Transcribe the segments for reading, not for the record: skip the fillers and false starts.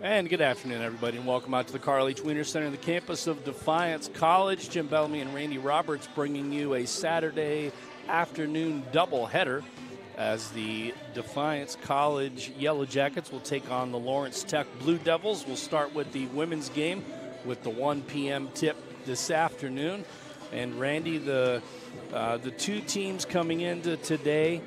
And good afternoon, everybody, and welcome out to the Carl H. Wiener Center, the campus of Defiance College. Jim Bellamy and Randy Roberts bringing you a Saturday afternoon doubleheader as the Defiance College Yellow Jackets will take on the Lawrence Tech Blue Devils. We'll start with the women's game with the 1 p.m. tip this afternoon. And Randy, the two teams coming into today,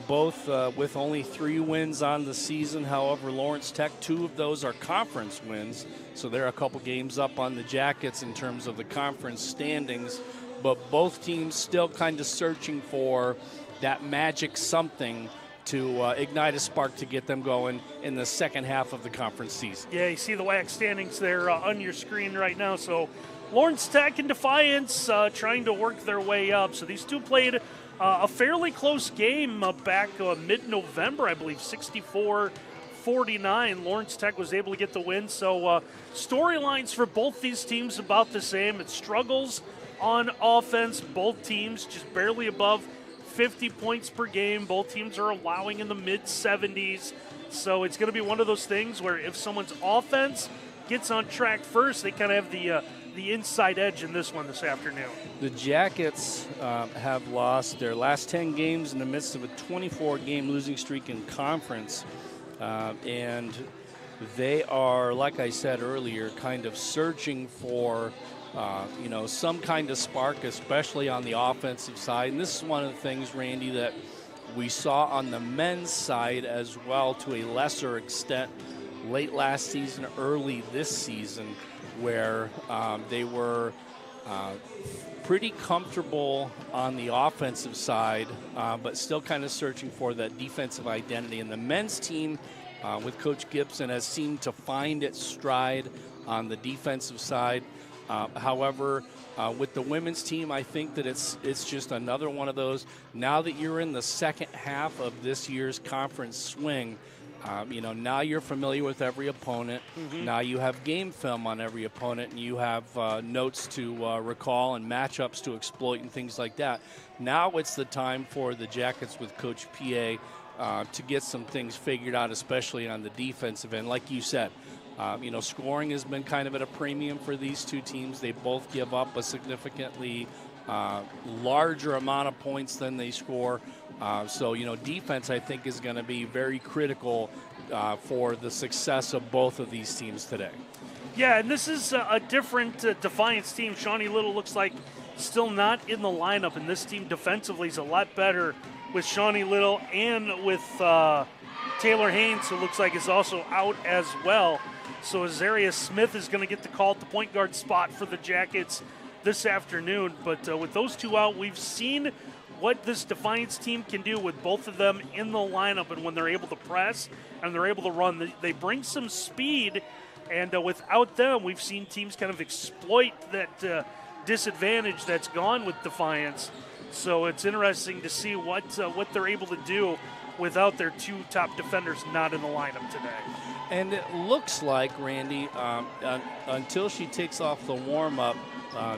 both with only 3 wins on the season. However, Lawrence Tech, 2 of those are conference wins, so they're a couple games up on the Jackets in terms of the conference standings. But both teams still kind of searching for that magic something to ignite a spark to get them going in the second half of the conference season. Yeah, you see the WAC standings there on your screen right now. So Lawrence Tech and Defiance trying to work their way up. So these two played a fairly close game back mid-November, I believe, 64-49. Lawrence Tech was able to get the win. So storylines for both these teams about the same. It struggles on offense. Both teams just barely above 50 points per game. Both teams are allowing in the mid-70s. So it's going to be one of those things where if someone's offense gets on track first, they kind of have the inside edge in this one this afternoon. The Jackets have lost their last 10 games in the midst of a 24-game losing streak in conference. And they are, like I said earlier, kind of searching for some kind of spark, especially on the offensive side. And this is one of the things, Randy, that we saw on the men's side as well to a lesser extent late last season, early this season, where they were pretty comfortable on the offensive side, but still kind of searching for that defensive identity. And the men's team with Coach Gibson has seemed to find its stride on the defensive side. However, with the women's team, I think that it's just another one of those. Now that you're in the second half of this year's conference swing, now you're familiar with every opponent. Mm-hmm. Now you have game film on every opponent, and you have notes to recall and matchups to exploit and things like that. Now it's the time for the Jackets with Coach PA to get some things figured out, especially on the defensive end. Like you said, scoring has been kind of at a premium for these two teams. They both give up a significantly larger amount of points than they score. So defense, I think, is going to be very critical for the success of both of these teams today. Yeah, and this is a different Defiance team. Shawnee Little looks like still not in the lineup, and this team defensively is a lot better with Shawnee Little and with Taylor Haynes, who looks like is also out as well. So Azaria Smith is going to get the call at the point guard spot for the Jackets this afternoon. But with those two out, we've seen what this Defiance team can do with both of them in the lineup, and when they're able to press and they're able to run, they bring some speed, and without them, we've seen teams kind of exploit that disadvantage that's gone with Defiance. So it's interesting to see what they're able to do without their 2 top defenders not in the lineup today. And it looks like, Randy, until she takes off the warm-up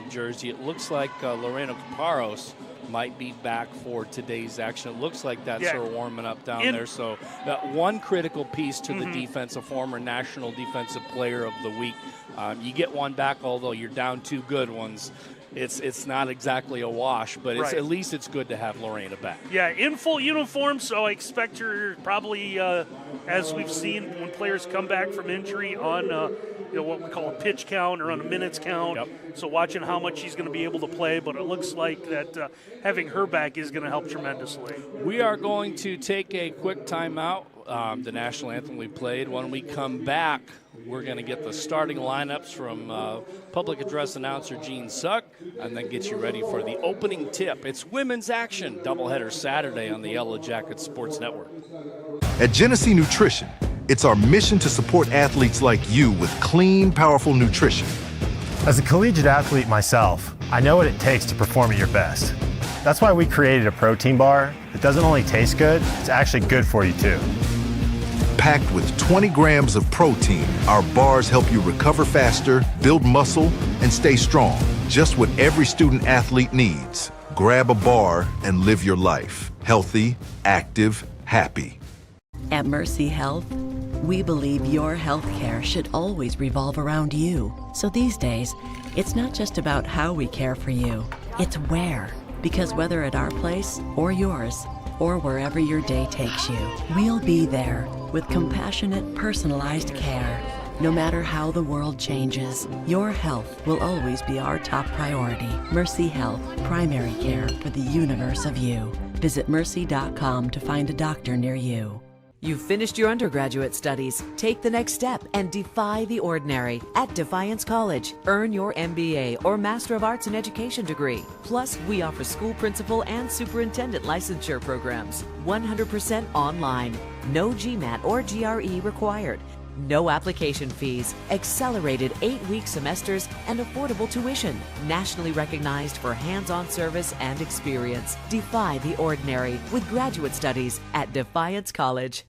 jersey, it looks like Lorena Caparos might be back for today's action. It looks like that's her warming up down there. So that one critical piece to the defense, a former National Defensive Player of the Week. You get one back, although you're down 2 good ones. It's not exactly a wash, but at least it's good to have Lorena back. Yeah, in full uniform, so I expect her probably, as we've seen when players come back from injury, on what we call a pitch count or on a minutes count. Yep. So watching how much she's going to be able to play, but it looks like that having her back is going to help tremendously. We are going to take a quick timeout. The national anthem we played. When we come back, we're going to get the starting lineups from public address announcer Gene Suck, and then get you ready for the opening tip. It's women's action, doubleheader Saturday on the Yellow Jackets Sports Network. At Genesee Nutrition, it's our mission to support athletes like you with clean, powerful nutrition. As a collegiate athlete myself, I know what it takes to perform at your best. That's why we created a protein bar that doesn't only taste good, it's actually good for you too. Packed with 20 grams of protein, our bars help you recover faster, build muscle, and stay strong. Just what every student athlete needs. Grab a bar and live your life. Healthy, active, happy. At Mercy Health, We believe your health care should always revolve around you. So these days, it's not just about how we care for you, it's where. Because whether at our place or yours, or wherever your day takes you, we'll be there with compassionate, personalized care. No matter how the world changes, your health will always be our top priority. Mercy Health, primary care for the universe of you. Visit mercy.com to find a doctor near you. You've finished your undergraduate studies. Take the next step and defy the ordinary at Defiance College. Earn your MBA or Master of Arts in Education degree. Plus, we offer school principal and superintendent licensure programs. 100% online. No GMAT or GRE required. No application fees. Accelerated 8-week semesters and affordable tuition. Nationally recognized for hands-on service and experience. Defy the ordinary with graduate studies at Defiance College.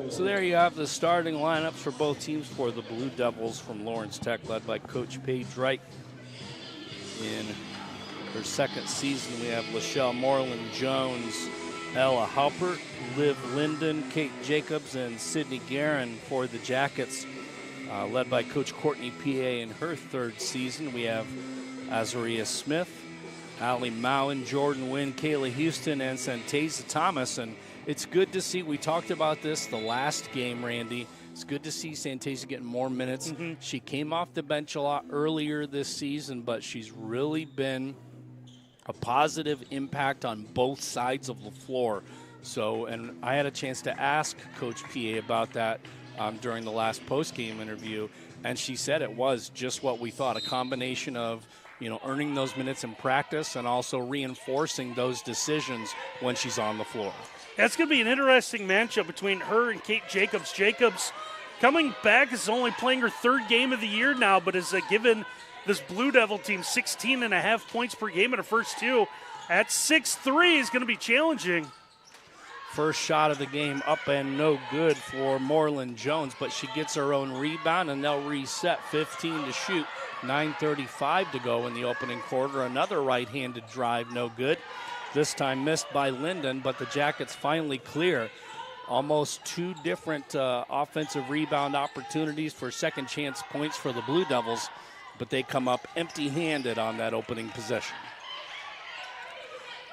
So there you have the starting lineups for both teams for the Blue Devils from Lawrence Tech, led by Coach Paige Wright. In her second season, we have Lachelle Moreland Jones, Ella Halpert, Liv Linden, Kate Jacobs, and Sydney Guerin for the Jackets, led by Coach Courtney P.A. in her third season. We have Azaria Smith, Allie Mowen, Jordan Wynn, Kayla Houston, and Santeza Thomas. And it's good to see, we talked about this the last game, Randy. It's good to see Santeza getting more minutes. She came off the bench a lot earlier this season, but she's really been a positive impact on both sides of the floor. So, and I had a chance to ask Coach P.A. about that during the last post-game interview, and she said it was just what we thought, a combination of, you know, earning those minutes in practice and also reinforcing those decisions when she's on the floor. That's going to be an interesting matchup between her and Kate Jacobs. Jacobs coming back is only playing her third game of the year now, but has given this Blue Devil team 16.5 points per game in her first two. At 6'3" is going to be challenging. First shot of the game up and no good for Moreland Jones, but she gets her own rebound and they'll reset. 15 to shoot, 9:35 to go in the opening quarter. Another right-handed drive, no good. This time missed by Linden, but the Jackets finally clear. Almost two different offensive rebound opportunities for second chance points for the Blue Devils, but they come up empty-handed on that opening possession.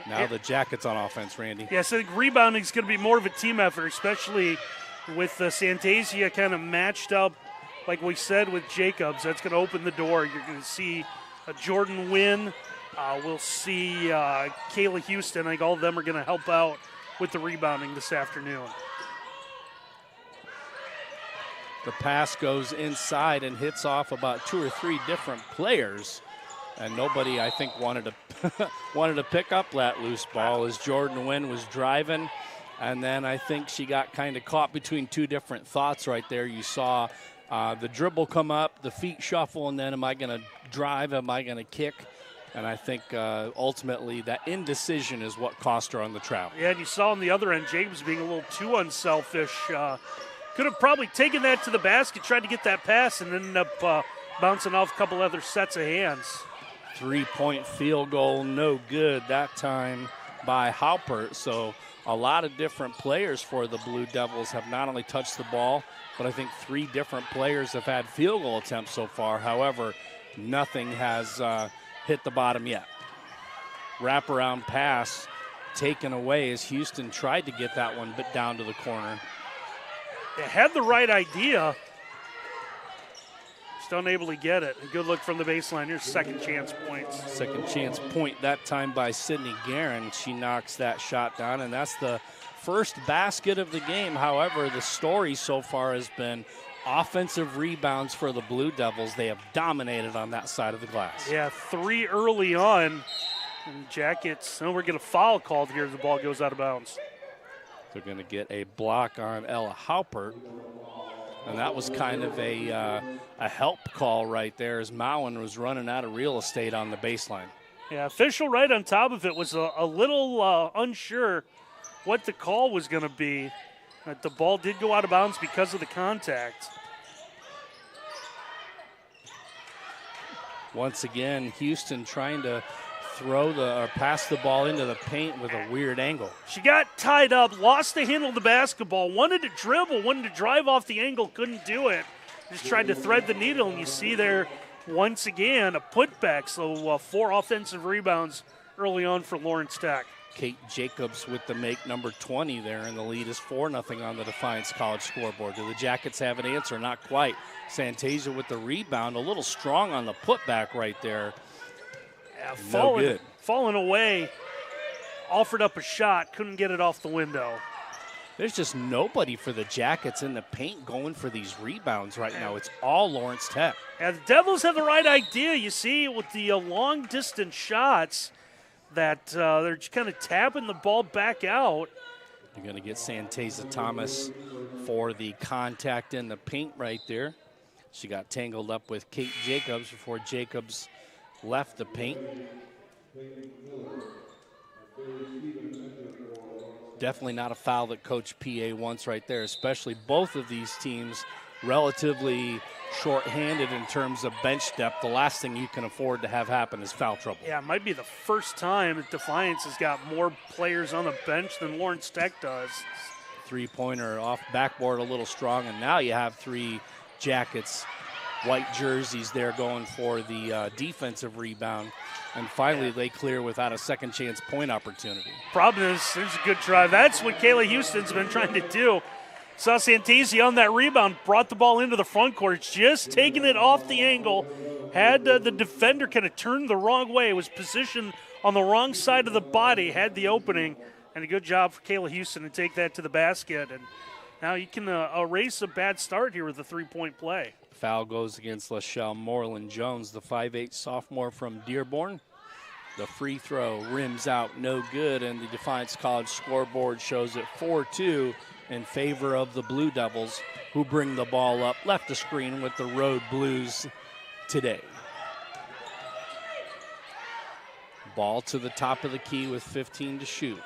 Now the Jackets on offense, Randy. Yes, I think rebounding is going to be more of a team effort, especially with Santasia kind of matched up, like we said, with Jacobs. That's going to open the door. You're going to see Jordan Wynn. We'll see Kayla Houston. I think all of them are going to help out with the rebounding this afternoon. The pass goes inside and hits off about two or three different players. And nobody, I think, wanted to pick up that loose ball as Jordan Wynn was driving. And then I think she got kind of caught between two different thoughts right there. You saw the dribble come up, the feet shuffle, and then am I going to drive, am I going to kick? And I think ultimately that indecision is what cost her on the travel. Yeah, and you saw on the other end, Jacobs being a little too unselfish. Could have probably taken that to the basket, tried to get that pass, and ended up bouncing off a couple other sets of hands. 3-point field goal, no good that time by Haupert. So a lot of different players for the Blue Devils have not only touched the ball, but I think 3 different players have had field goal attempts so far. However, nothing has hit the bottom yet. Wraparound pass taken away as Houston tried to get that one but down to the corner. They had the right idea. Just unable to get it. A good look from the baseline. Here's second chance points. Second chance point that time by Sydney Guerin. She knocks that shot down, and that's the first basket of the game. However, the story so far has been offensive rebounds for the Blue Devils. They have dominated on that side of the glass. Yeah, 3 early on. And Jackets, we're getting a foul called here as the ball goes out of bounds. They're going to get a block on Ella Haupert. And that was kind of a help call right there as Mowen was running out of real estate on the baseline. Yeah, official right on top of it was a little unsure what the call was going to be. But the ball did go out of bounds because of the contact. Once again, Houston trying to pass the ball into the paint with a weird angle. She got tied up, lost the handle of the basketball, wanted to dribble, wanted to drive off the angle, couldn't do it. Just tried to thread the needle, and you see there once again a putback. So 4 offensive rebounds early on for Lawrence Tech. Kate Jacobs with the make, number 20 there, and the lead is 4-0 on the Defiance College scoreboard. Do the Jackets have an answer? Not quite. Santasia with the rebound, a little strong on the putback right there. Yeah, falling away, offered up a shot, couldn't get it off the window. There's just nobody for the Jackets in the paint going for these rebounds right now. It's all Lawrence Tech. Yeah, the Devils have the right idea. You see with the long-distance shots that they're just kind of tapping the ball back out. You're going to get Santasia Thomas for the contact in the paint right there. She got tangled up with Kate Jacobs before Jacobs left the paint. Definitely not a foul that Coach PA wants right there, especially both of these teams relatively short-handed in terms of bench depth. The last thing you can afford to have happen is foul trouble. Yeah, it might be the first time that Defiance has got more players on the bench than Lawrence Tech does. Three-pointer off backboard a little strong, and now you have 3 Jackets white jerseys there going for the defensive rebound. And finally, they clear without a second chance point opportunity. Problem is, there's a good drive. That's what Kayla Houston's been trying to do. Saw Santasia on that rebound, brought the ball into the front court, just taking it off the angle. Had the defender kind of turned the wrong way, was positioned on the wrong side of the body, had the opening, and a good job for Kayla Houston to take that to the basket. And now you can erase a bad start here with a 3-point play. Foul goes against LaShelle Moreland-Jones, the 5'8 sophomore from Dearborn. The free throw rims out, no good, and the Defiance College scoreboard shows it 4-2 in favor of the Blue Devils, who bring the ball up left the screen with the Road Blues today. Ball to the top of the key with 15 to shoot.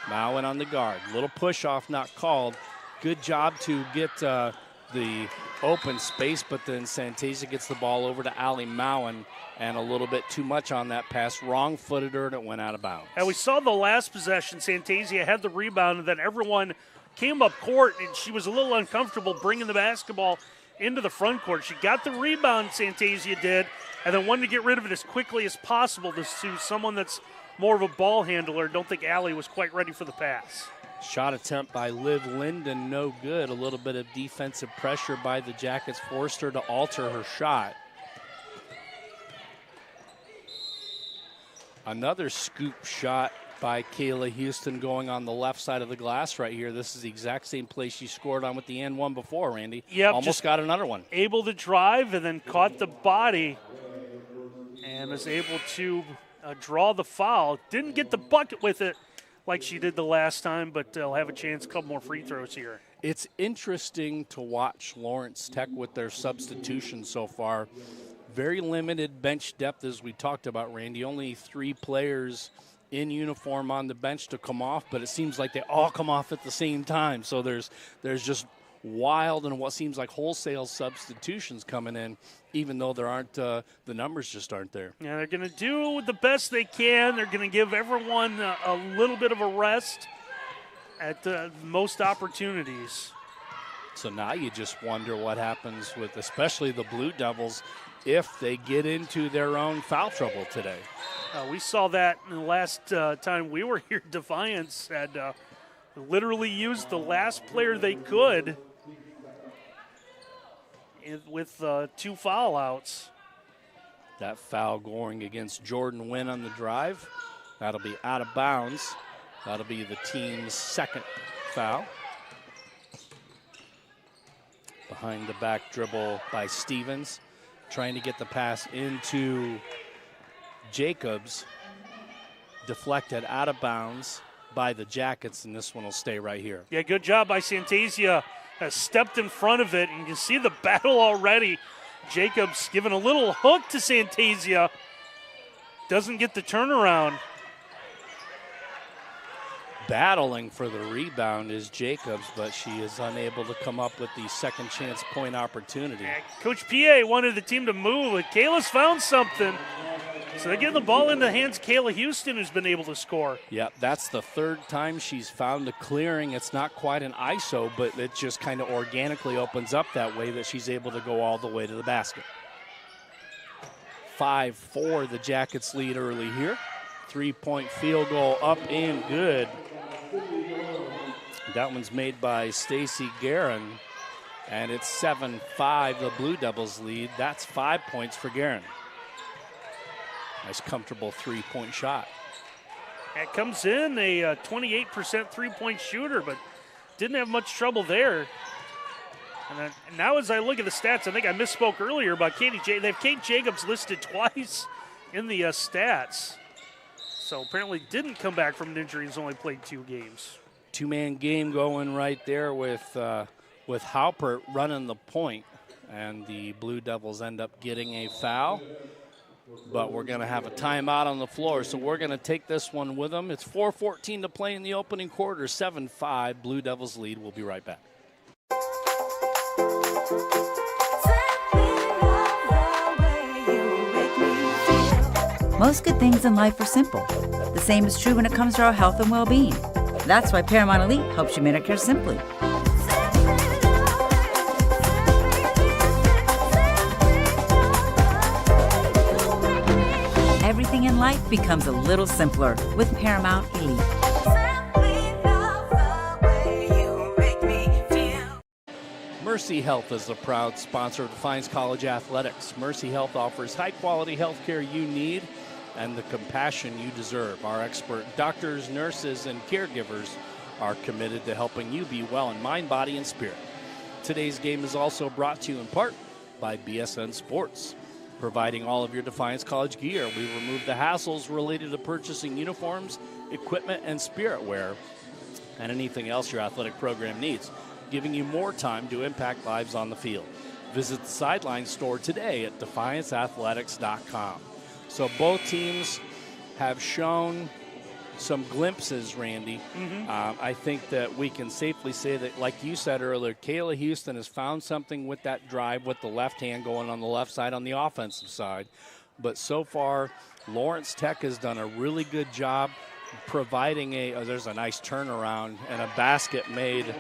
Mowen on the guard. Little push off not called. Good job to get the open space, but then Santasia gets the ball over to Allie Mowen, and a little bit too much on that pass. Wrong-footed her, and it went out of bounds. And we saw the last possession, Santasia had the rebound, and then everyone came up court, and she was a little uncomfortable bringing the basketball into the front court. She got the rebound, Santasia did, and then wanted to get rid of it as quickly as possible to someone that's more of a ball handler. Don't think Allie was quite ready for the pass. Shot attempt by Liv Linden, no good. A little bit of defensive pressure by the Jackets forced her to alter her shot. Another scoop shot by Kayla Houston going on the left side of the glass right here. This is the exact same play she scored on with the and one before, Randy. Yep, almost got another one. Able to drive and then caught the body and was able to draw the foul. Didn't get the bucket with it like she did the last time, but they'll have a chance, a couple more free throws here. It's interesting to watch Lawrence Tech with their substitutions so far. very limited bench depth, as we talked about, Randy. Only 3 players in uniform on the bench to come off, but it seems like they all come off at the same time. So there's just wild and what seems like wholesale substitutions coming in, even though there aren't the numbers just aren't there. Yeah, they're going to do the best they can. They're going to give everyone a little bit of a rest at most opportunities. So now you just wonder what happens with especially the Blue Devils if they get into their own foul trouble today. We saw that in the last time we were here. Defiance had literally used the last player they could with 2 foul outs. That foul going against Jordan Wynn on the drive. That'll be out of bounds. That'll be the team's 2nd foul. Behind the back dribble by Stevens, trying to get the pass into Jacobs. Deflected out of bounds by the Jackets, and this one will stay right here. Yeah, good job by Santasia. Stepped in front of it, and you can see the battle already. Jacobs giving a little hook to Santasia. Doesn't get the turnaround. Battling for the rebound is Jacobs, but she is unable to come up with the second chance point opportunity. Coach P.A. wanted the team to move, but Kayla's found something. So they're getting the ball into the hands of Kayla Houston, who's been able to score. Yeah, that's the 3rd time she's found a clearing. It's not quite an ISO, but it just kind of organically opens up that way that she's able to go all the way to the basket. 5-4, the Jackets lead early here. 3-point field goal up and good. That one's made by Stacy Guerin, and it's 7-5, the Blue Devils lead. That's 5 points for Guerin. Nice, comfortable 3-point shot. It comes in a 28% three-point shooter, but didn't have much trouble there. And now as I look at the stats, I think I misspoke earlier about Katie Jacobs. They have Kate Jacobs listed twice in the stats. So apparently didn't come back from an injury, has only played 2 games. 2-man game going right there with Halpert running the point, and the Blue Devils end up getting a foul. But we're going to have a timeout on the floor, so we're going to take this one with them. It's 4:14 to play in the opening quarter, 7-5, Blue Devils lead. We'll be right back. Most good things in life are simple. The same is true when it comes to our health and well-being. That's why Paramount Elite helps you medicare simply. Everything in life becomes a little simpler with Paramount Elite. Mercy Health is a proud sponsor of Defiance College Athletics. Mercy Health offers high-quality health care you need and the compassion you deserve. Our expert doctors, nurses, and caregivers are committed to helping you be well in mind, body, and spirit. Today's game is also brought to you in part by BSN Sports. Providing all of your Defiance College gear, we remove the hassles related to purchasing uniforms, equipment, and spirit wear, and anything else your athletic program needs, giving you more time to impact lives on the field. Visit the Sideline store today at DefianceAthletics.com. So both teams have shown some glimpses, Randy. I think that we can safely say that, like you said earlier, Kayla Houston has found something with that drive with the left hand going on the left side on the offensive side. But so far, Lawrence Tech has done a really good job providing there's a nice turnaround and a basket made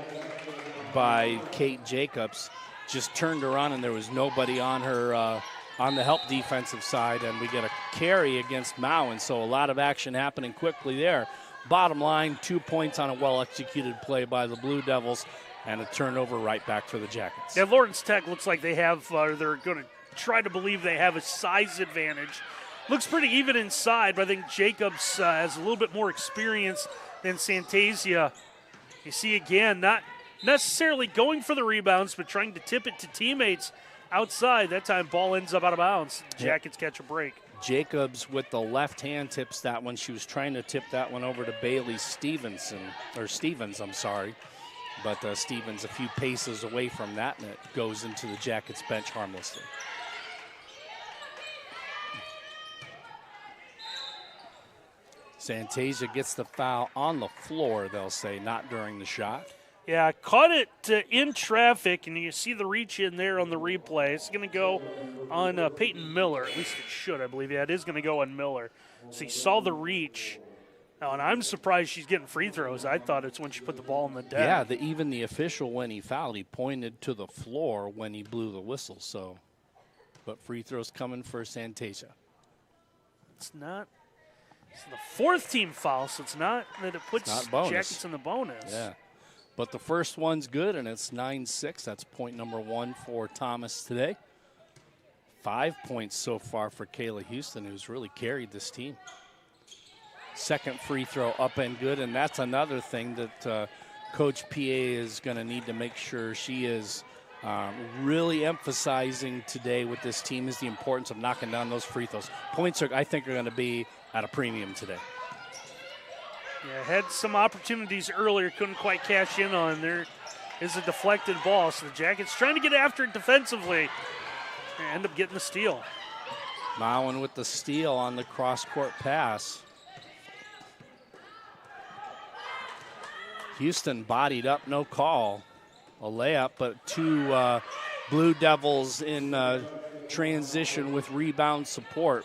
by Kate Jacobs. Just turned around and there was nobody on her on the help defensive side, and we get a carry against Mowen, so a lot of action happening quickly there. Bottom line, 2 points on a well-executed play by the Blue Devils, and a turnover right back for the Jackets. Yeah, Lawrence Tech looks like they have, they're going to try to believe they have a size advantage. Looks pretty even inside, but I think Jacobs has a little bit more experience than Santasia. You see again, not necessarily going for the rebounds, but trying to tip it to teammates outside. That time ball ends up out of bounds. Jackets catch a break. Jacobs with the left hand tips that one. She was trying to tip that one over to Bailey Stevens, but Stevens a few paces away from that, and it goes into the Jackets bench harmlessly. Santasia gets the foul on the floor, they'll say, not during the shot. Yeah, caught it in traffic, and you see the reach in there on the replay. It's going to go on Peyton Miller. At least it should, I believe. Yeah, it is going to go on Miller. So he saw the reach. Oh, and I'm surprised she's getting free throws. I thought it's when she put the ball in the net. Yeah, even the official, when he fouled, he pointed to the floor when he blew the whistle. So, but free throws coming for Santasia. It's the fourth team foul, so it's not that it puts Jackets in the bonus. Yeah. But the first one's good, and it's 9-6. That's point number 1 for Thomas today. 5 points so far for Kayla Houston, who's really carried this team. Second free throw up and good, and that's another thing that Coach PA is going to need to make sure she is really emphasizing today with this team is the importance of knocking down those free throws. Points, I think, are going to be at a premium today. Yeah, had some opportunities earlier, couldn't quite cash in on. There is a deflected ball, so the Jackets trying to get after it defensively and end up getting the steal. Mowen with the steal on the cross-court pass. Houston bodied up, no call. A layup, but two Blue Devils in transition with rebound support.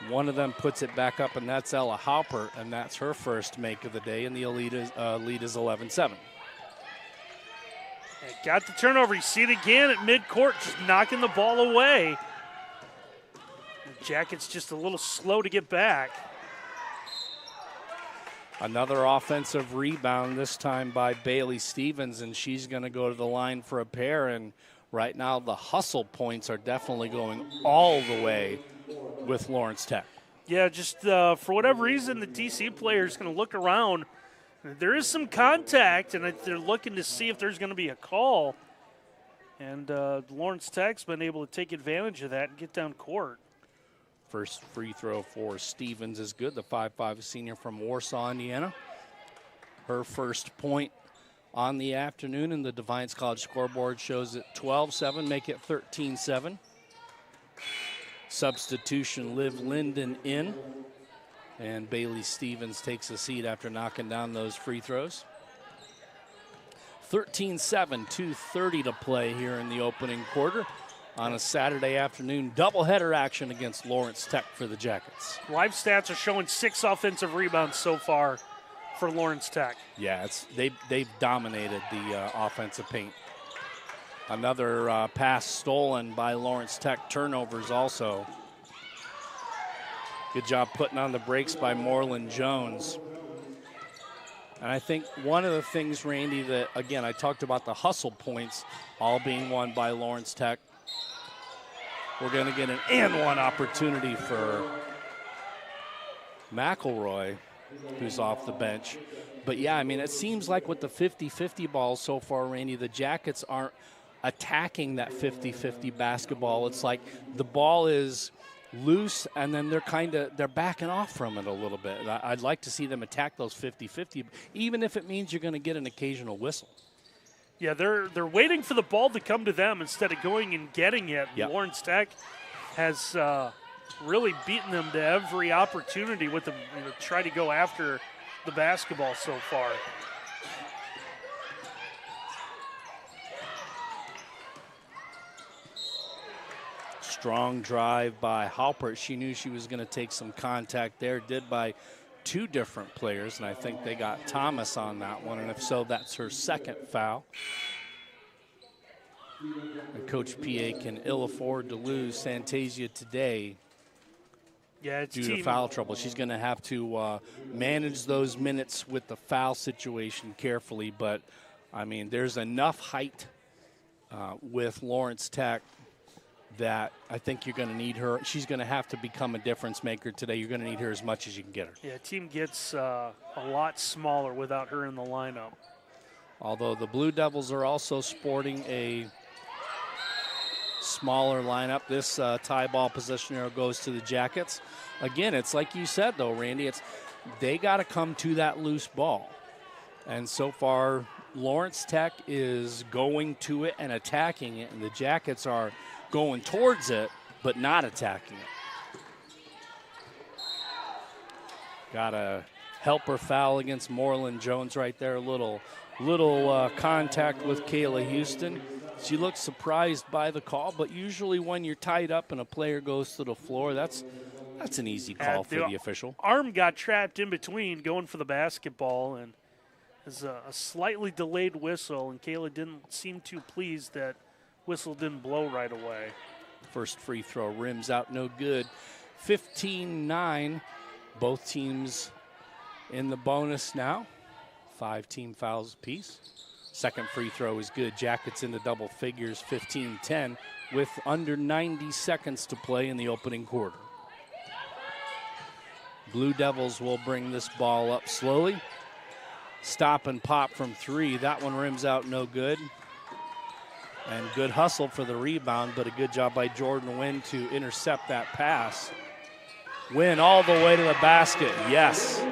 One of them puts it back up, and that's Ella Halpert, and that's her first make of the day, and the lead is 11-7. Got the turnover. You see it again at midcourt, just knocking the ball away. The Jackets just a little slow to get back. Another offensive rebound, this time by Bailey Stevens, and she's going to go to the line for a pair. And right now the hustle points are definitely going all the way with Lawrence Tech. Yeah, just for whatever reason, the DC player is going to look around. There is some contact, and they're looking to see if there's going to be a call. And Lawrence Tech's been able to take advantage of that and get down court. First free throw for Stevens is good, the 5'5" senior from Warsaw, Indiana. Her first point on the afternoon, and the Defiance College scoreboard shows it 12-7, make it 13-7. Substitution, Liv Linden in, and Bailey Stevens takes a seat after knocking down those free throws. 13-7, 2:30 to play here in the opening quarter on a Saturday afternoon. Doubleheader action against Lawrence Tech for the Jackets. Live stats are showing 6 offensive rebounds so far for Lawrence Tech. Yeah, they've dominated the offensive paint. Another pass stolen by Lawrence Tech. Turnovers also. Good job putting on the brakes by Moreland Jones. And I think one of the things, Randy, that, again, I talked about the hustle points all being won by Lawrence Tech. We're going to get an and-one opportunity for McElroy, who's off the bench. But, yeah, I mean, it seems like with the 50-50 ball so far, Randy, the Jackets aren't attacking that 50-50 basketball. It's like the ball is loose, and then they're backing off from it a little bit. I'd like to see them attack those 50-50, even if it means you're going to get an occasional whistle. Yeah, they're waiting for the ball to come to them instead of going and getting it. Yep. Lawrence Tech has really beaten them to every opportunity with them to try to go after the basketball so far. Strong drive by Halpert. She knew she was going to take some contact there. Did by two different players, and I think they got Thomas on that one. And if so, that's her second foul. And Coach PA can ill afford to lose Santasia today due to foul trouble. She's going to have to manage those minutes with the foul situation carefully. But, I mean, there's enough height with Lawrence Tech that I think you're going to need her. She's going to have to become a difference maker today. You're going to need her as much as you can get her. Yeah, team gets a lot smaller without her in the lineup. Although the Blue Devils are also sporting a smaller lineup. This tie ball possession arrow goes to the Jackets. Again, it's like you said, though, Randy, they got to come to that loose ball. And so far, Lawrence Tech is going to it and attacking it, and the Jackets are going towards it, but not attacking it. Got a helper foul against Moreland Jones right there. A little contact with Kayla Houston. She looked surprised by the call, but usually when you're tied up and a player goes to the floor, that's an easy call for the official. Arm got trapped in between going for the basketball, and there's a slightly delayed whistle, and Kayla didn't seem too pleased that whistle didn't blow right away. First free throw rims out, no good. 15-9, both teams in the bonus now. 5 team fouls apiece. Second free throw is good. Jackets into double figures, 15-10, with under 90 seconds to play in the opening quarter. Blue Devils will bring this ball up slowly. Stop and pop from 3. That one rims out, no good. And good hustle for the rebound, but a good job by Jordan Wynn to intercept that pass. Wynn all the way to the basket, yes.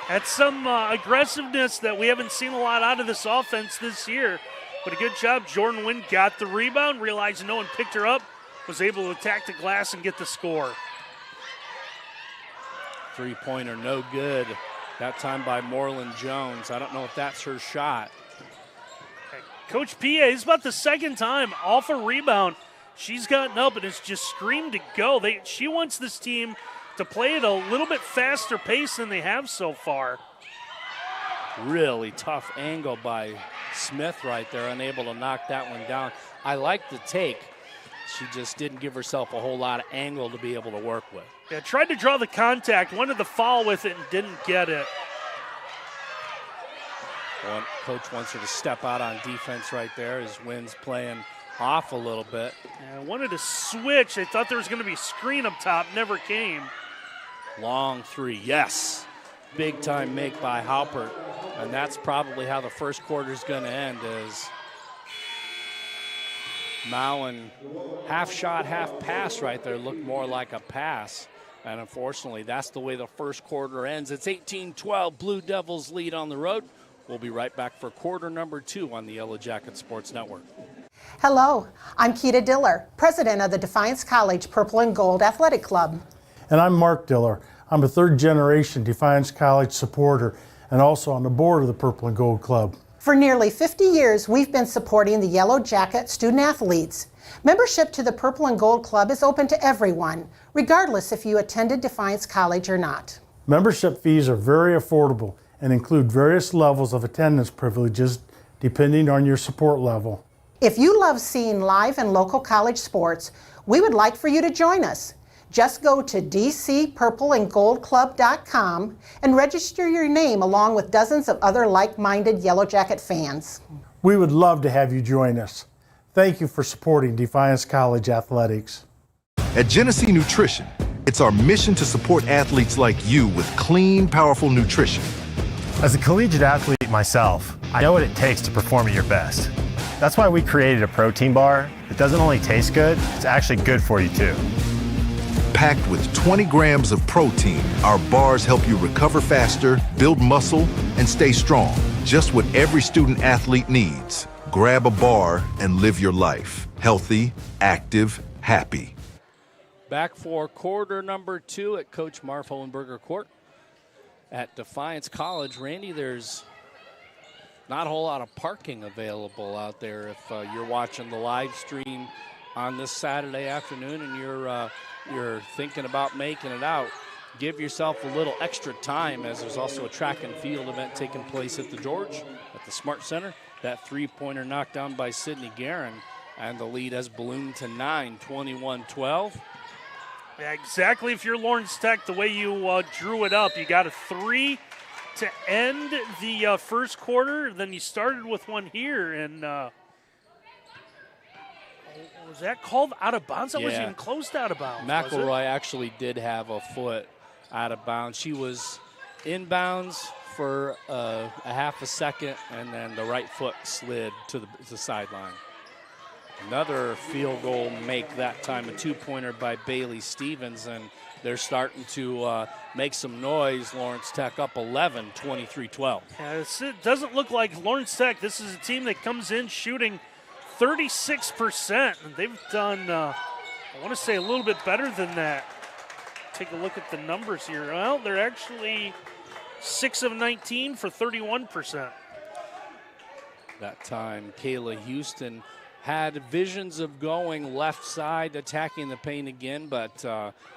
That's some aggressiveness that we haven't seen a lot out of this offense this year. But a good job. Jordan Wynn got the rebound, realized no one picked her up, was able to attack the glass and get the score. Three-pointer, no good. That time by Moreland Jones. I don't know if that's her shot. Coach Pia, it's about the second time off a rebound. She's gotten up and it's just screamed to go. She wants this team to play at a little bit faster pace than they have so far. Really tough angle by Smith right there, unable to knock that one down. I like the take. She just didn't give herself a whole lot of angle to be able to work with. Yeah, tried to draw the contact, wanted the foul with it and didn't get it. Coach wants her to step out on defense right there as Wynn's playing off a little bit. Yeah, wanted to switch. They thought there was going to be a screen up top, never came. Long 3, yes. Big time make by Halpert. And that's probably how the first quarter is going to end, as Mowen half shot, half pass right there looked more like a pass. And unfortunately, that's the way the first quarter ends. It's 18-12, Blue Devils lead on the road. We'll be right back for quarter number 2 on the Yellow Jacket Sports Network. Hello, I'm Keita Diller, president of the Defiance College Purple and Gold Athletic Club. And I'm Mark Diller. I'm a third-generation Defiance College supporter and also on the board of the Purple and Gold Club. For nearly 50 years, we've been supporting the Yellow Jacket student athletes. Membership to the Purple and Gold Club is open to everyone, regardless if you attended Defiance College or not. Membership fees are very affordable and include various levels of attendance privileges depending on your support level. If you love seeing live and local college sports, we would like for you to join us. Just go to dcpurpleandgoldclub.com and register your name along with dozens of other like-minded Yellow Jacket fans. We would love to have you join us. Thank you for supporting Defiance College athletics. At Genesee Nutrition, it's our mission to support athletes like you with clean, powerful nutrition. As a collegiate athlete myself, I know what it takes to perform at your best. That's why we created a protein bar that doesn't only taste good, it's actually good for you too. Packed with 20 grams of protein, our bars help you recover faster, build muscle, and stay strong. Just what every student athlete needs. Grab a bar and live your life. Healthy, active, happy. Back for quarter number 2 at Coach Marv Hohenberger Court at Defiance College. Randy, there's not a whole lot of parking available out there if you're watching the live stream on this Saturday afternoon and you're thinking about making it out. Give yourself a little extra time, as there's also a track and field event taking place at the George at the Smart Center. That three-pointer knocked down by Sydney Guerin, and the lead has ballooned to 9, 21-12. Yeah, exactly. If you're Lawrence Tech, the way you drew it up, you got a 3 to end the first quarter. Then you started with one here, and was that called out of bounds? That wasn't even close to out of bounds. McElroy actually did have a foot out of bounds. She was inbounds for a half a second, and then the right foot slid to the sideline. Another field goal make that time, a two-pointer by Bailey Stevens, and they're starting to make some noise. Lawrence Tech up 11, 23-12. Yeah, it doesn't look like Lawrence Tech. This is a team that comes in shooting 36%. And they've done, I want to say, a little bit better than that. take a look at the numbers here. Well, they're actually 6 of 19 for 31%. That time, Kayla Houston had visions of going left side, attacking the paint again, but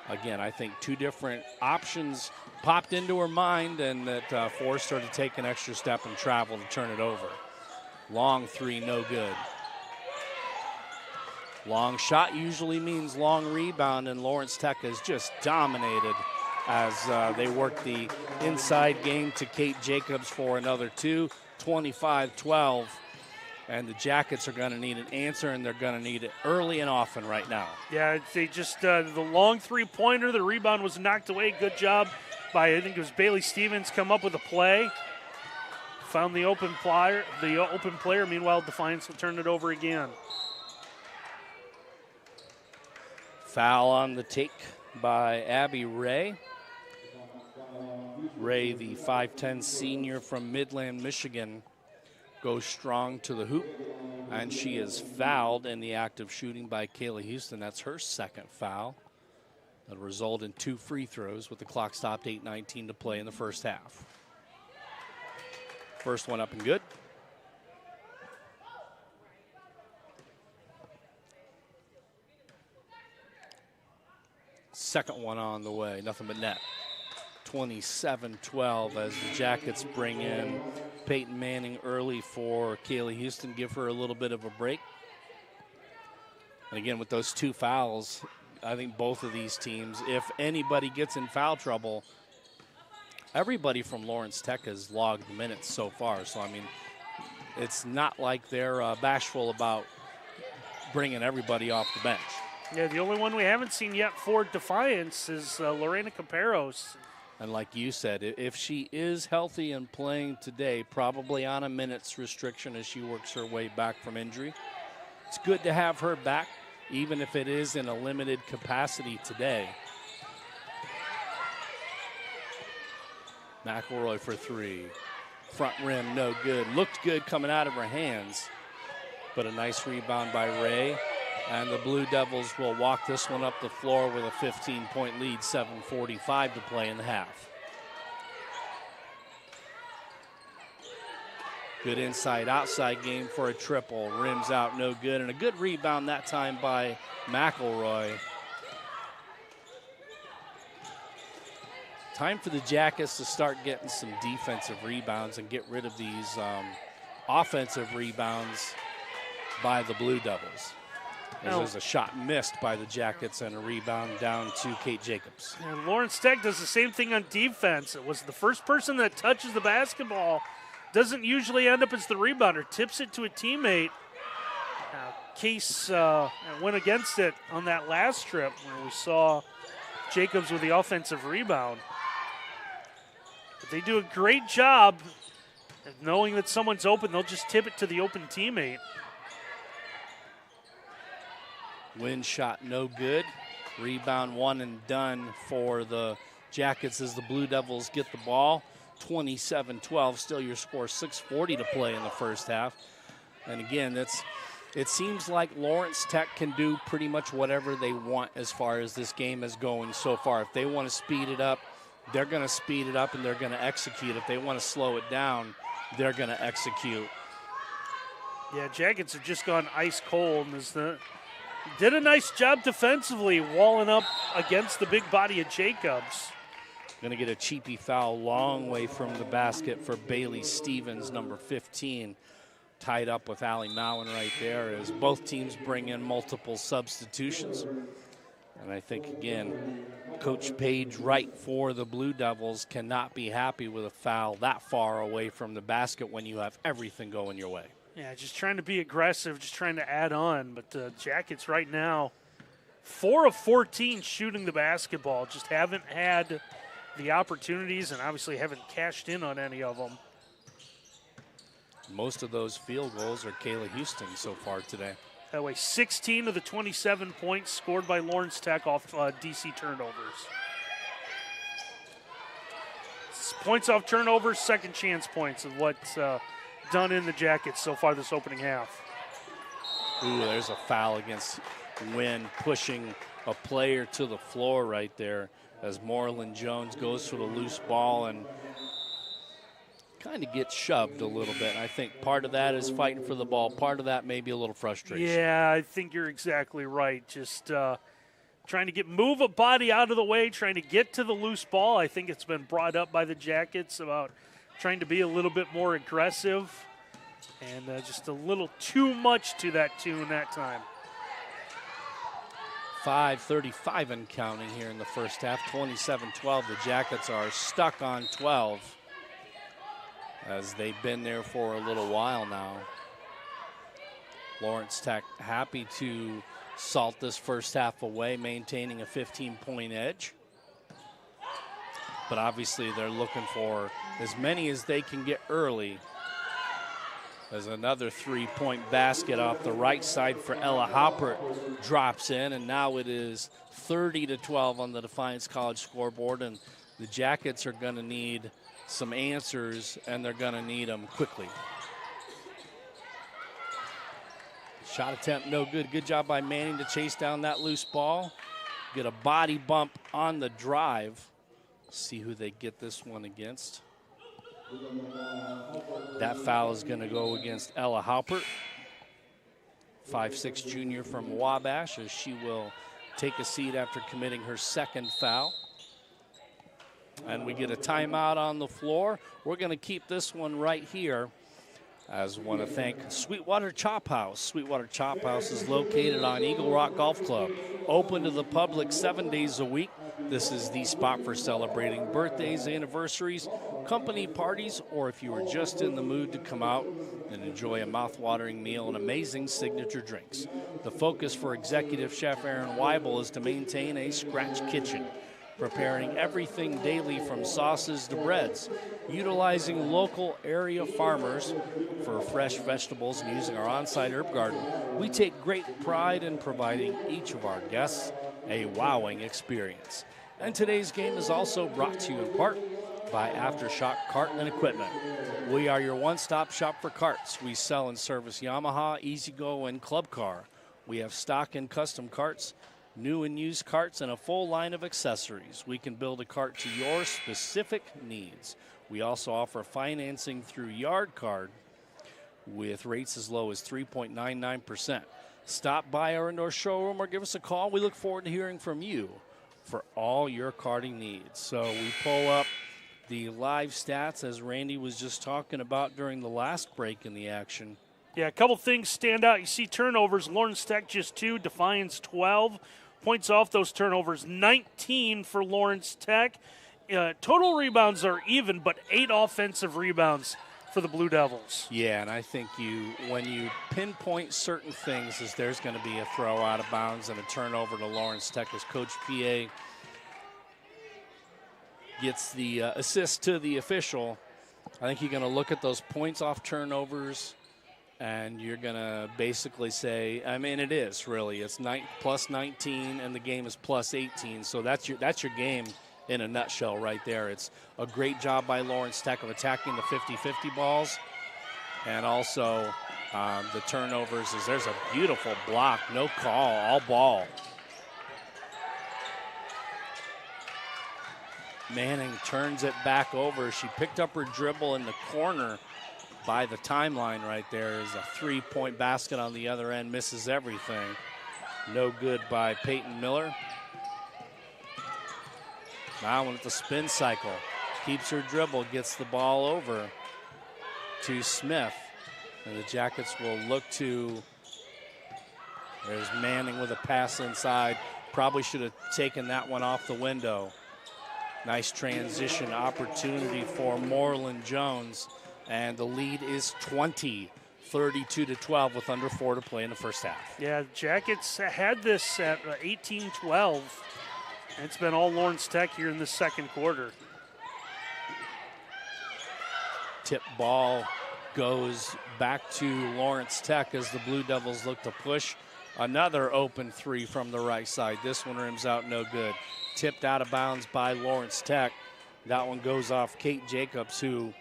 again, I think two different options popped into her mind, and that forced her to take an extra step and travel to turn it over. Long three, no good. Long shot usually means long rebound, and Lawrence Tech has just dominated as they work the inside game to Kate Jacobs for another two, 25-12. And the Jackets are going to need an answer, and they're going to need it early and often right now. Yeah, they just, the long three-pointer, the rebound was knocked away. Good job by, I think it was Bailey Stevens, come up with a play. Found the open player. Meanwhile, Defiance will turn it over again. Foul on the take by Abby Ray. Ray, the 5'10 senior from Midland, Michigan, goes strong to the hoop, and she is fouled in the act of shooting by Kayla Houston. That's her second foul. That'll result in 2 free throws with the clock stopped, 8:19 to play in the first half. First one up and good. Second one on the way, nothing but net. 27-12 as the Jackets bring in Peyton Manning early for Kayla Houston, give her a little bit of a break. And again, with those 2 fouls, I think both of these teams, if anybody gets in foul trouble, everybody from Lawrence Tech has logged minutes so far. So, I mean, it's not like they're bashful about bringing everybody off the bench. Yeah, the only one we haven't seen yet for Defiance is Lorena Caperos. And like you said, if she is healthy and playing today, probably on a minutes restriction as she works her way back from injury, it's good to have her back, even if it is in a limited capacity today. McElroy for 3. Front rim, no good. Looked good coming out of her hands, but a nice rebound by Ray. And the Blue Devils will walk this one up the floor with a 15-point lead, 7:45 to play in the half. Good inside-outside game for a triple. Rims out, no good. And a good rebound that time by McElroy. Time for the Jackets to start getting some defensive rebounds and get rid of these offensive rebounds by the Blue Devils. There's a shot missed by the Jackets and a rebound down to Kate Jacobs. And Lawrence Tech does the same thing on defense. It was the first person that touches the basketball. Doesn't usually end up as the rebounder. Tips it to a teammate. Case went against it on that last trip where we saw Jacobs with the offensive rebound. But they do a great job of knowing that someone's open. They'll just tip it to the open teammate. Wind shot no good. Rebound one and done for the Jackets as the Blue Devils get the ball. 27-12, still your score, 6:40 to play in the first half. And again, it seems like Lawrence Tech can do pretty much whatever they want as far as this game is going so far. If they want to speed it up, they're going to speed it up and they're going to execute. If they want to slow it down, they're going to execute. Yeah, Jackets have just gone ice cold. Did a nice job defensively walling up against the big body of Jacobs. Going to get a cheapy foul long way from the basket for Bailey Stevens, number 15. Tied up with Allie Mowen right there as both teams bring in multiple substitutions. And I think, again, Coach Paige Wright for the Blue Devils cannot be happy with a foul that far away from the basket when you have everything going your way. Yeah, just trying to be aggressive, just trying to add on. But the Jackets right now, 4 of 14 shooting the basketball. Just haven't had the opportunities and obviously haven't cashed in on any of them. Most of those field goals are Kayla Houston so far today. That way, 16 of the 27 points scored by Lawrence Tech off DC turnovers. Points off turnovers, second chance points of what's done in the Jackets so far this opening half. Ooh, there's a foul against Wynn, pushing a player to the floor right there as Moreland Jones goes for the loose ball and kind of gets shoved a little bit. I think part of that is fighting for the ball. Part of that may be a little frustration. Yeah, I think you're exactly right. Just trying to move a body out of the way, trying to get to the loose ball. I think it's been brought up by the Jackets about trying to be a little bit more aggressive and just a little too much to that tune that time. 5:35 and counting here in the first half. 27-12. The Jackets are stuck on 12 as they've been there for a little while now. Lawrence Tech happy to salt this first half away, maintaining a 15-point edge. But obviously they're looking for as many as they can get early. As another three-point basket off the right side for Ella Hoppert drops in, and now it is 30-12 on the Defiance College scoreboard, and the Jackets are going to need some answers, and they're going to need them quickly. Shot attempt no good. Good job by Manning to chase down that loose ball. Get a body bump on the drive. See who they get this one against. That foul is going to go against Ella Haupert, 5'6" junior from Wabash, as she will take a seat after committing her second foul. And we get a timeout on the floor. We're going to keep this one right here. As I want to thank Sweetwater Chop House. Sweetwater Chop House is located on Eagle Rock Golf Club. Open to the public 7 days a week. This is the spot for celebrating birthdays, anniversaries, company parties, or if you are just in the mood to come out and enjoy a mouth-watering meal and amazing signature drinks. The focus for Executive Chef Aaron Weibel is to maintain a scratch kitchen, preparing everything daily from sauces to breads, utilizing local area farmers for fresh vegetables and using our on-site herb garden. We take great pride in providing each of our guests a wowing experience. And today's game is also brought to you in part by Aftershock Kart and Equipment. We are your one-stop shop for karts. We sell and service Yamaha, E-Z-GO, and Club Car. We have stock and custom karts, new and used karts, and a full line of accessories. We can build a kart to your specific needs. We also offer financing through Yard Card with rates as low as 3.99%. Stop by our indoor showroom or give us a call. We look forward to hearing from you for all your karting needs. So we pull up the live stats as Randy was just talking about during the last break in the action. Yeah, a couple things stand out. You see turnovers. Lawrence Tech just 2, Defiance 12. Points off those turnovers, 19 for Lawrence Tech. Total rebounds are even, but 8 offensive rebounds for the Blue Devils. Yeah, and I think when you pinpoint certain things, is there's going to be a throw out of bounds and a turnover to Lawrence Tech as Coach PA gets the assist to the official. I think you're going to look at those points off turnovers, and you're going to basically say, I mean, it is really. It's plus 19, and the game is plus 18. So that's your game in a nutshell right there. It's a great job by Lawrence Tech of attacking the 50-50 balls. And also the turnovers is there's a beautiful block, no call, all ball. Manning turns it back over. She picked up her dribble in the corner by the timeline right there. Is a three-point basket on the other end, misses everything. No good by Peyton Miller. Now with the spin cycle, keeps her dribble, gets the ball over to Smith. And the Jackets will look to, there's Manning with a pass inside. Probably should have taken that one off the window. Nice transition opportunity for Moreland Jones. And the lead is 20, 32-12 with under 4 to play in the first half. Yeah, Jackets had this at 18-12. It's been all Lawrence Tech here in the second quarter. Tip ball goes back to Lawrence Tech as the Blue Devils look to push. Another open three from the right side. This one rims out no good. Tipped out of bounds by Lawrence Tech. That one goes off Kate Jacobs, who,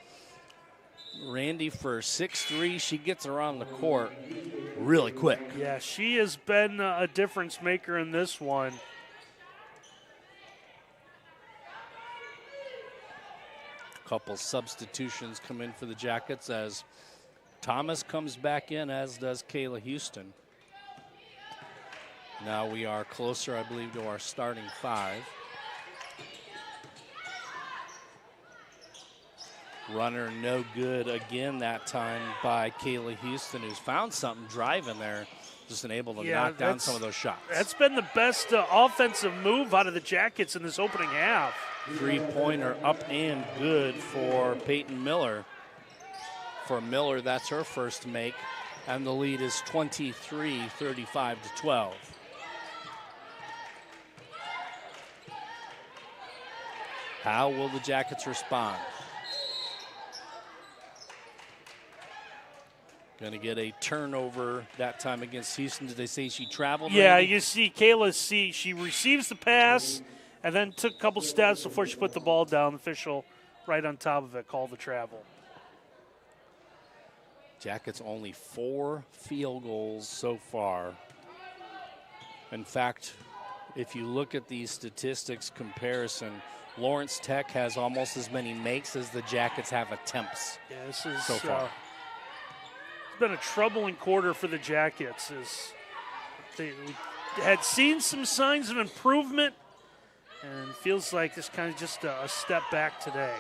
Randy, for 6'3", she gets around the court really quick. Yeah, she has been a difference maker in this one. Couple substitutions come in for the Jackets as Thomas comes back in, as does Kayla Houston. Now we are closer, I believe, to our starting 5. Runner no good again that time by Kayla Houston, who's found something driving there, just unable to knock down some of those shots. That's been the best offensive move out of the Jackets in this opening half. 3-pointer up and good for Peyton Miller. For Miller, that's her first make, and the lead is 23-35-12. How will the Jackets respond? Going to get a turnover that time against Houston. Did they say she traveled? Yeah, Randy? you see Kayla she receives the pass and then took a couple steps before she put the ball down. The official right on top of it called the travel. Jackets only 4 field goals so far. In fact, if you look at these statistics comparison, Lawrence Tech has almost as many makes as the Jackets have attempts. Yeah, this is so far. It's been a troubling quarter for the Jackets. As we had seen some signs of improvement, and feels like it's kind of just a step back today.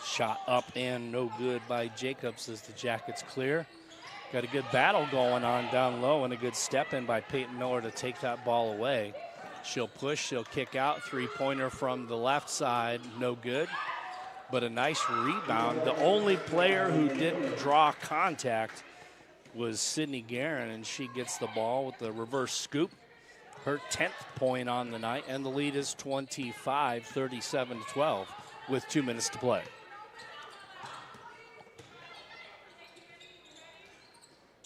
Shot up and no good by Jacobs as the Jackets clear. Got a good battle going on down low and a good step in by Peyton Miller to take that ball away. She'll push, she'll kick out. 3-pointer from the left side, no good. But a nice rebound. The only player who didn't draw contact was Sydney Guerin, and she gets the ball with the reverse scoop. Her 10th point on the night, and the lead is 25-37-12 with 2 minutes to play.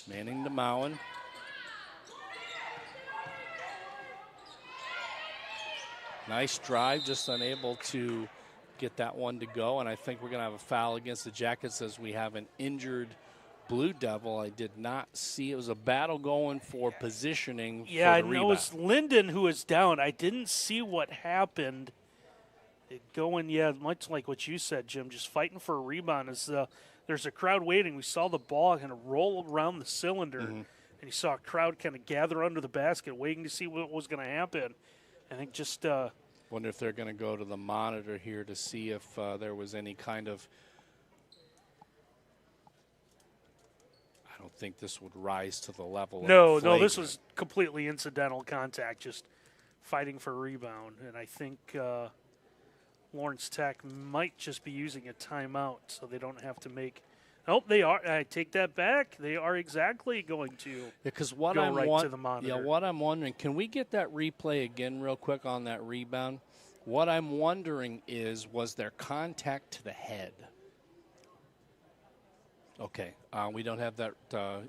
Manning to Mowen. Nice drive, just unable to get that one to go, and I think we're going to have a foul against the Jackets as we have an injured Blue Devil. I did not see. It was a battle going for positioning. Yeah, for I the know rebound. it's Linden who is down. I didn't see what happened. Much like what you said, Jim, just fighting for a rebound. As there's a crowd waiting. We saw the ball kind of roll around the cylinder, and you saw a crowd kind of gather under the basket waiting to see what was going to happen. I think just wonder if they're going to go to the monitor here to see if there was any kind of. I don't think this would rise to the level. No, of this flagrant. was completely incidental contact, just fighting for a rebound. And I think Lawrence Tech might just be using a timeout so they don't have to make. Nope, they are. I take that back. They are exactly going to because what go I'm right to the monitor. Yeah, what I'm wondering, can we get that replay again real quick on that rebound? What I'm wondering is, was there contact to the head? Okay, we don't have that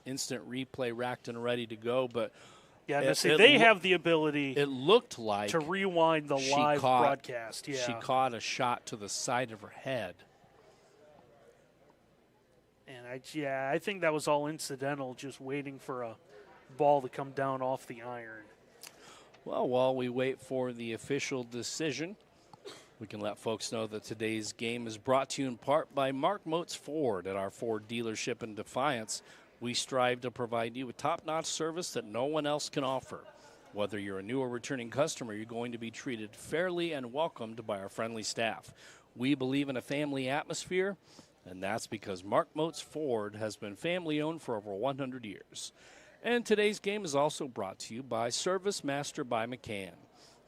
instant replay racked and ready to go, but yeah, they have the ability. It looked like to rewind the live broadcast. Yeah, she caught a shot to the side of her head. And I think that was all incidental, just waiting for a ball to come down off the iron. Well, while we wait for the official decision, we can let folks know that today's game is brought to you in part by Mark Moats Ford at our Ford dealership in Defiance. We strive to provide you with top-notch service that no one else can offer. Whether you're a new or returning customer, you're going to be treated fairly and welcomed by our friendly staff. We believe in a family atmosphere, and that's because Mark Moats Ford has been family-owned for over 100 years. And today's game is also brought to you by Service Master by McCann.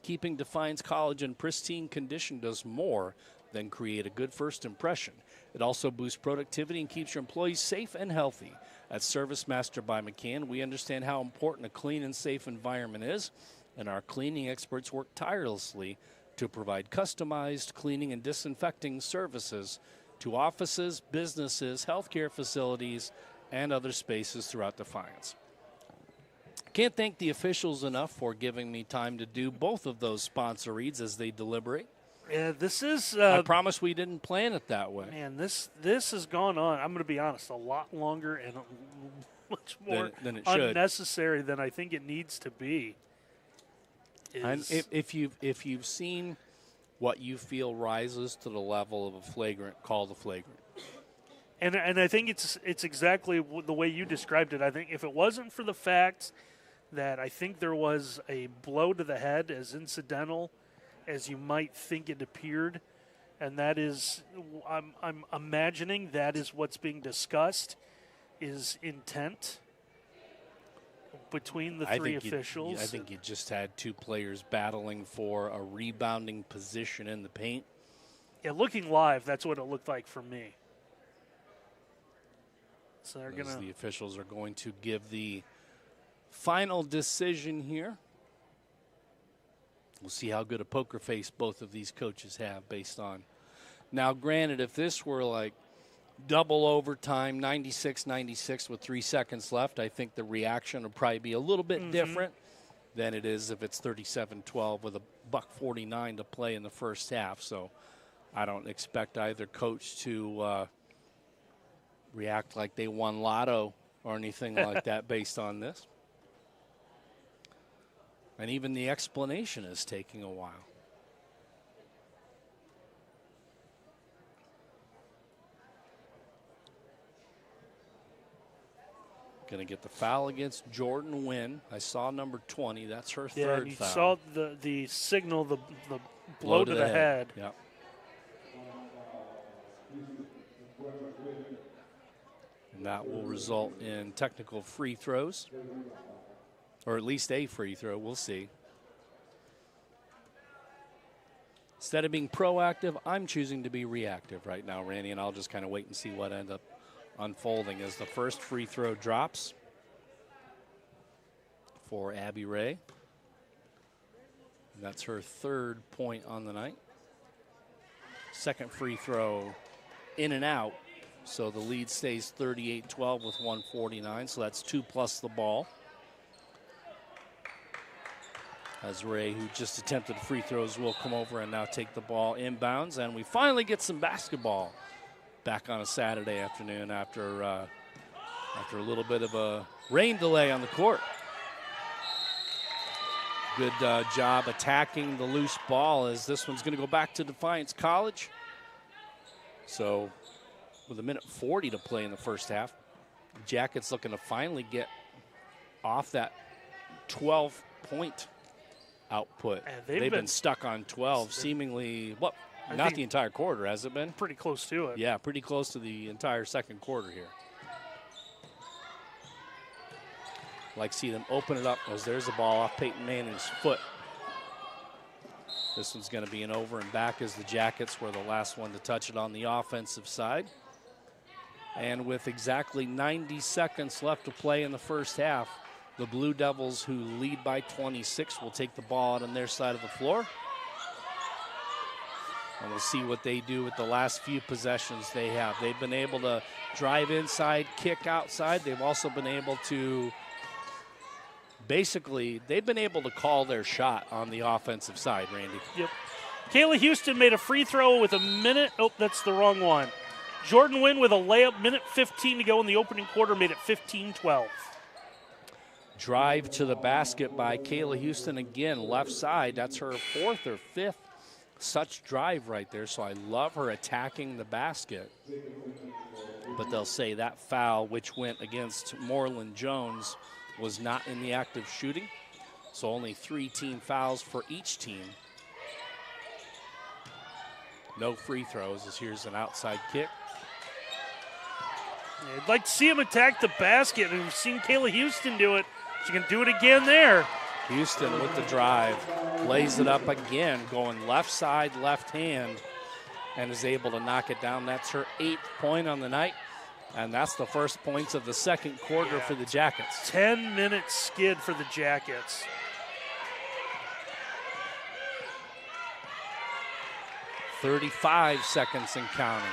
Keeping Defiance College in pristine condition does more than create a good first impression. It also boosts productivity and keeps your employees safe and healthy. At Service Master by McCann, we understand how important a clean and safe environment is, and our cleaning experts work tirelessly to provide customized cleaning and disinfecting services to offices, businesses, healthcare facilities, and other spaces throughout Defiance. Can't thank the officials enough for giving me time to do both of those sponsor reads as they deliberate. Yeah, this is. I promise we didn't plan it that way. Man, this has gone on. I'm going to be honest, a lot longer and much more than it unnecessary than I think it needs to be. And if you've seen what you feel rises to the level of a flagrant, call the flagrant. And I think it's exactly the way you described it. I think if it wasn't for the fact that I think there was a blow to the head, as incidental as you might think it appeared, and that is, I'm imagining that is what's being discussed, is intent between the three officials. I think you just had two players battling for a rebounding position in the paint. Yeah, looking live, that's what it looked like for me. So they're gonna. The officials are going to give the final decision here. We'll see how good a poker face both of these coaches have based on. Now, granted, if this were like double overtime, 96-96 with 3 seconds left, I think the reaction would probably be a little bit different than it is if it's 37-12 with a $1.49 to play in the first half. So I don't expect either coach to react like they won lotto or anything like that based on this. And even the explanation is taking a while. Going to get the foul against Jordan Wynn. I saw number 20. That's her third and you foul. saw the signal, the blow to the head. Yep. And that will result in technical free throws, or at least a free throw. We'll see. Instead of being proactive, I'm choosing to be reactive right now, Randy, and I'll just kind of wait and see what ends up unfolding as the first free throw drops for Abby Ray. And that's her third point on the night. Second free throw in and out. So the lead stays 38-12 with 1:49. So that's 2 plus the ball. As Ray, who just attempted free throws, will come over and now take the ball inbounds. And we finally get some basketball back on a Saturday afternoon after a little bit of a rain delay on the court. Good job attacking the loose ball, as this one's going to go back to Defiance College. So with 1:40 to play in the first half, Jackets looking to finally get off that 12-point output. They've been stuck on 12 seemingly, not the entire quarter, has it been? Pretty close to it. Yeah, pretty close to the entire second quarter here. Like see them open it up as there's the ball off Peyton Manning's foot. This one's going to be an over and back as the Jackets were the last one to touch it on the offensive side. And with exactly 90 seconds left to play in the first half, the Blue Devils, who lead by 26, will take the ball out on their side of the floor. And we'll see what they do with the last few possessions they have. They've been able to drive inside, kick outside. They've also been able to they've been able to call their shot on the offensive side, Randy. Yep. Kayla Houston made a free throw with a minute. Oh, that's the wrong one. Jordan Wynn with a layup, minute 15 to go in the opening quarter, made it 15-12. Drive to the basket by Kayla Houston again, left side. That's her fourth or fifth such drive right there, so I love her attacking the basket. But they'll say that foul, which went against Moreland Jones, was not in the act of shooting. So only 3 team fouls for each team. No free throws, as here's an outside kick. I'd like to see him attack the basket, and we've seen Kayla Houston do it. She can do it again there. Houston with the drive, lays it up again, going left side, left hand, and is able to knock it down. That's her 8th point on the night, and that's the first points of the second quarter for the Jackets. 10-minute skid for the Jackets. .35 seconds and counting.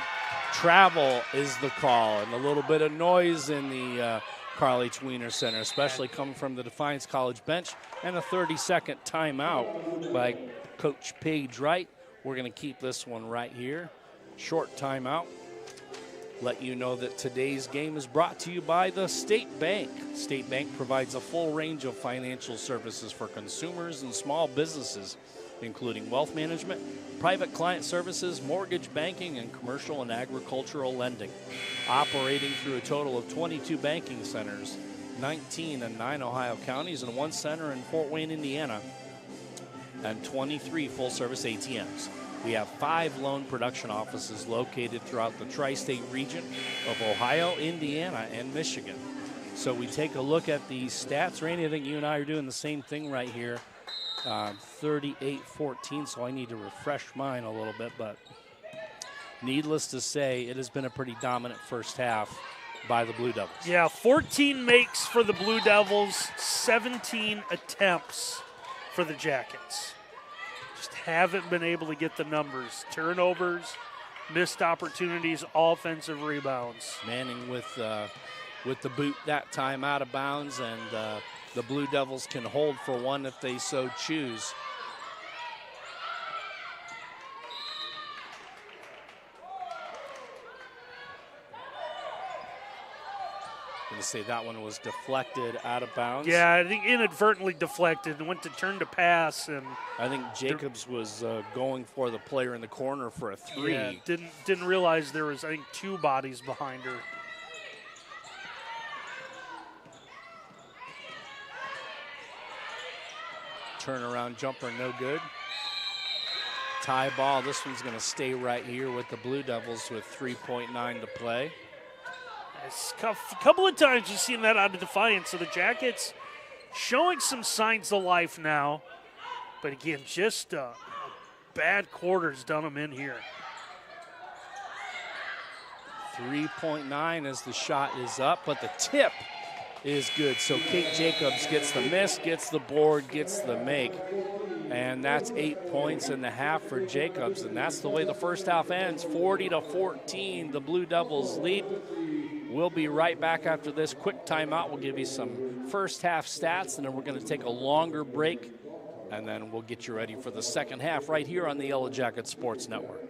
Travel is the call, and a little bit of noise in the Carl H. Wiener Center, especially coming from the Defiance College bench, and a 30-second timeout by Coach Paige Wright. We're going to keep this one right here. Short timeout. Let you know that today's game is brought to you by the State Bank. State Bank provides a full range of financial services for consumers and small businesses. including wealth management, private client services, mortgage banking, and commercial and agricultural lending. Operating through a total of 22 banking centers, 19 in 9 Ohio counties, and 1 center in Fort Wayne, Indiana, and 23 full-service ATMs. We have 5 loan production offices located throughout the tri-state region of Ohio, Indiana, and Michigan. So we take a look at the stats. Randy, I think you and I are doing the same thing right here. 38-14, so I need to refresh mine a little bit, but needless to say, it has been a pretty dominant first half by the Blue Devils. Yeah, 14 makes for the Blue Devils, 17 attempts for the Jackets. Just haven't been able to get the numbers. Turnovers, missed opportunities, offensive rebounds. Manning with the boot that time out of bounds, and the Blue Devils can hold for one if they so choose. Going to say that one was deflected out of bounds. Yeah, I think inadvertently deflected and went to turn to pass, and I think Jacobs was going for the player in the corner for a 3. Yeah, didn't realize there was, I think, 2 bodies behind her. Turnaround jumper, no good. Tie ball, this one's going to stay right here with the Blue Devils with 3.9 to play. A couple of times you've seen that out of Defiance, so the Jackets showing some signs of life now. But again, just a bad quarter's done them in here. 3.9 as the shot is up, but the tip is good. So Kate Jacobs gets the miss, gets the board, gets the make. And that's 8 points in the half for Jacobs. And that's the way the first half ends, 40-14. The Blue Devils lead. We'll be right back after this quick timeout. We'll give you some first half stats, and then we're going to take a longer break. And then we'll get you ready for the second half right here on the Yellow Jacket Sports Network.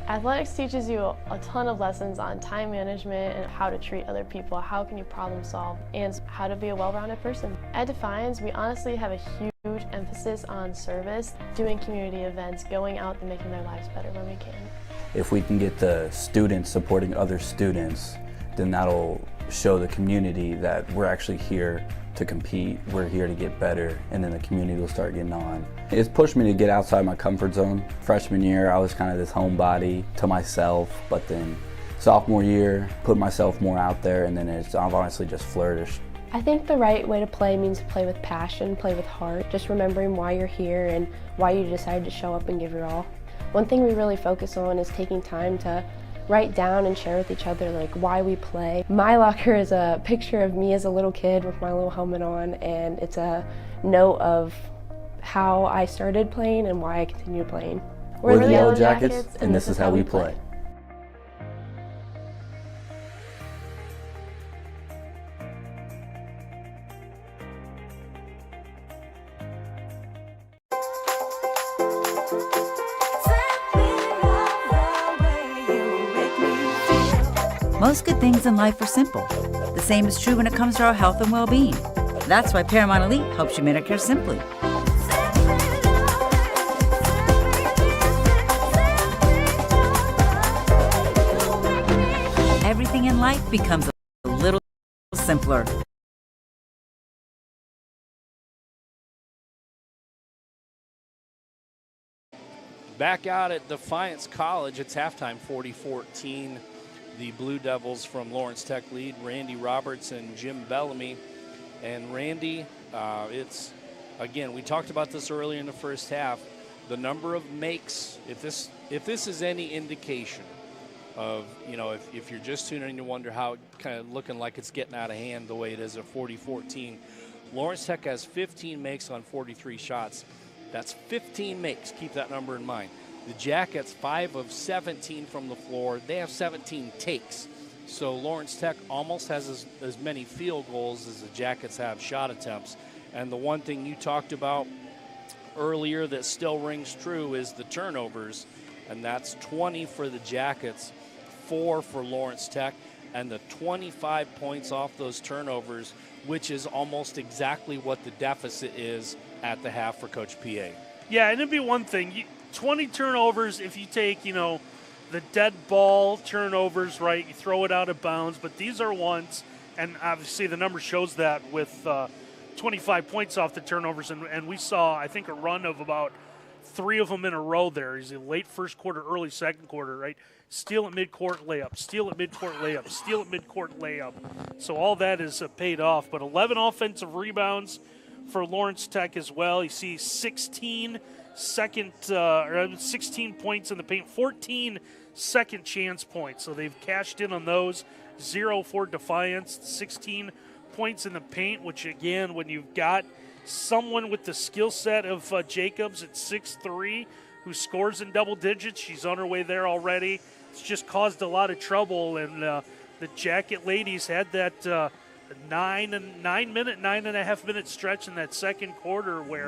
Athletics teaches you a ton of lessons on time management and how to treat other people, how can you problem solve, and how to be a well-rounded person. At Defiance, we honestly have a huge emphasis on service, doing community events, going out and making their lives better when we can. If we can get the students supporting other students, then that'll show the community that we're actually here to compete, we're here to get better, and then the community will start getting on. It's pushed me to get outside my comfort zone. Freshman year, I was kind of this homebody to myself, but then sophomore year, put myself more out there, and then I've honestly just flourished. I think the right way to play means to play with passion, play with heart, just remembering why you're here and why you decided to show up and give your all. One thing we really focus on is taking time to write down and share with each other like why we play. My locker is a picture of me as a little kid with my little helmet on, and it's a note of how I started playing and why I continue playing. We're the Yellow Jackets, and this is how we play. Most good things in life are simple. The same is true when it comes to our health and well-being. That's why Paramount Elite helps you manicure simply. Everything in life becomes a little simpler. Back out at Defiance College, it's halftime, 40-14. The Blue Devils from Lawrence Tech lead, Randy Roberts and Jim Bellamy. And Randy, it's, again, we talked about this earlier in the first half, the number of makes, if this is any indication of, if you're just tuning in to wonder how it kind of looking like it's getting out of hand the way it is at 40-14, Lawrence Tech has 15 makes on 43 shots. That's 15 makes. Keep that number in mind. The Jackets, 5 of 17 from the floor. They have 17 takes. So Lawrence Tech almost has as many field goals as the Jackets have shot attempts. And the one thing you talked about earlier that still rings true is the turnovers. And that's 20 for the Jackets, 4 for Lawrence Tech. And the 25 points off those turnovers which is almost exactly what the deficit is at the half for Coach PA. Yeah, and it'd be one thing. 20 turnovers, if you take, the dead ball turnovers, right, you throw it out of bounds, but these are ones, and obviously the number shows that with 25 points off the turnovers, and we saw, I think, a run of about 3 of them in a row there. He's a late first quarter, early second quarter, right? Steal at midcourt layup, steal at midcourt layup, steal at midcourt layup. So all that is paid off, but 11 offensive rebounds for Lawrence Tech as well. You see 16 points in the paint, 14 second chance points. So they've cashed in on those. 0 for Defiance, 16 points in the paint, which again, when you've got someone with the skill set of Jacobs at 6'3", who scores in double digits, she's on her way there already. It's just caused a lot of trouble, and the Jacket ladies had that 9.5 minute stretch in that second quarter where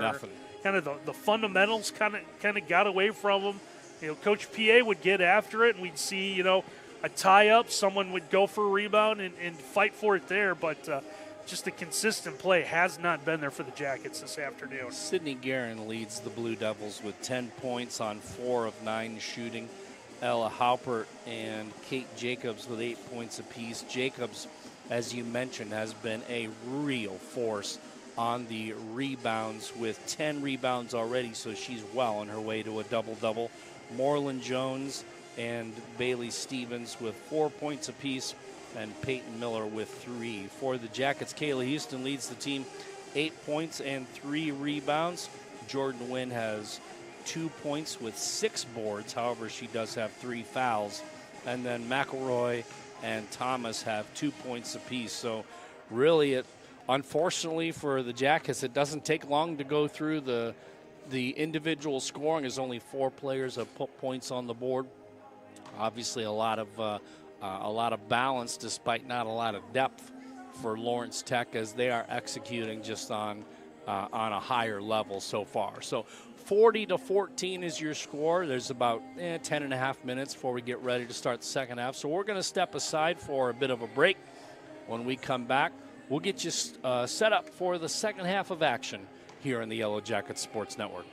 kind of the fundamentals kind of got away from them. Coach PA would get after it, and we'd see a tie-up. Someone would go for a rebound and fight for it there, but just the consistent play has not been there for the Jackets this afternoon. Sydney Guerin leads the Blue Devils with 10 points on 4 of 9 shooting. Ella Haupert and Kate Jacobs with 8 points apiece. Jacobs, as you mentioned, has been a real force on the rebounds with 10 rebounds already, so she's well on her way to a double-double. Moreland Jones and Bailey Stevens with 4 points apiece, and Peyton Miller with 3. For the Jackets, Kayla Houston leads the team, 8 points and 3 rebounds. Jordan Wynn has 2 points with 6 boards. However, she does have 3 fouls. And then McElroy and Thomas have 2 points apiece. So really, unfortunately for the Jackets, it doesn't take long to go through the individual scoring. As only 4 players have put points on the board. Obviously, a lot of balance despite not a lot of depth for Lawrence Tech, as they are executing just on a higher level so far. So 40-14 is your score. There's about 10.5 minutes before we get ready to start the second half. So we're going to step aside for a bit of a break. When we come back, we'll get you set up for the second half of action here on the Yellow Jackets Sports Network.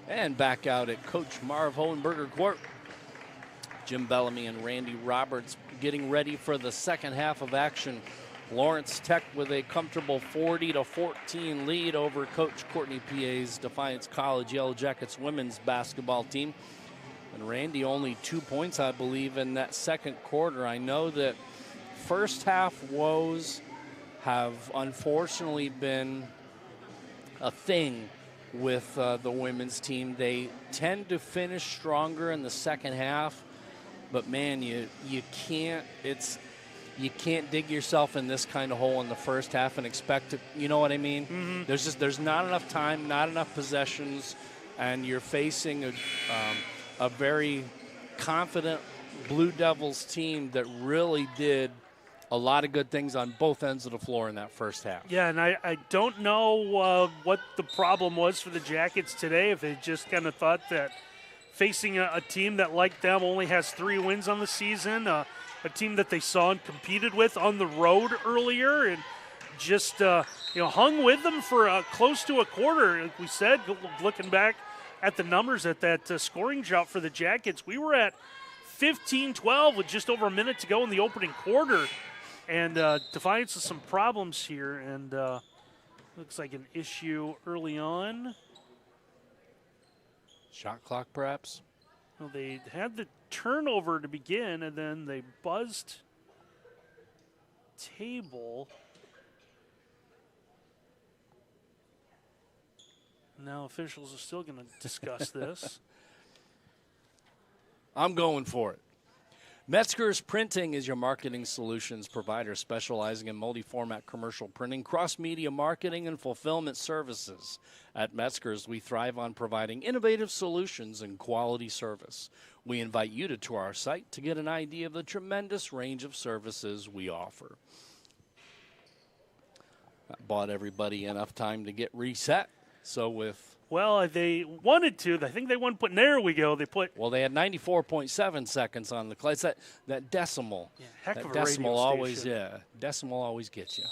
And back out at Coach Marv Hohenberger Court. Jim Bellamy and Randy Roberts getting ready for the second half of action. Lawrence Tech with a comfortable 40-14 lead over Coach Courtney P.A.'s Defiance College Yellow Jackets women's basketball team. And Randy only 2 points, I believe, in that second quarter. I know that first half woes have unfortunately been a thing with the women's team. They tend to finish stronger in the second half, but man, you can't dig yourself in this kind of hole in the first half and expect to, you know what I mean? Mm-hmm. There's not enough time, not enough possessions, and you're facing a very confident Blue Devils team that really did a lot of good things on both ends of the floor in that first half. Yeah, and I don't know what the problem was for the Jackets today, if they just kind of thought that facing a team that, like them, only has 3 wins on the season, a team that they saw and competed with on the road earlier, and just hung with them for close to a quarter. Like we said, looking back at the numbers at that scoring drought for the Jackets, we were at 15-12 with just over a minute to go in the opening quarter. And Defiance has some problems here, and looks like an issue early on. Shot clock, perhaps? Well, they had the turnover to begin, and then they buzzed table. Now officials are still going to discuss this. I'm going for it. Metzger's Printing is your marketing solutions provider specializing in multi-format commercial printing, cross-media marketing, and fulfillment services. At Metzger's, we thrive on providing innovative solutions and quality service. We invite you to tour our site to get an idea of the tremendous range of services we offer. That bought everybody enough time to get reset. So Well, they wanted to. I think they wanted to put, there we go. They had 94.7 seconds on the clock. It's that decimal. Yeah, heck that of a decimal radio always, station. decimal always gets you.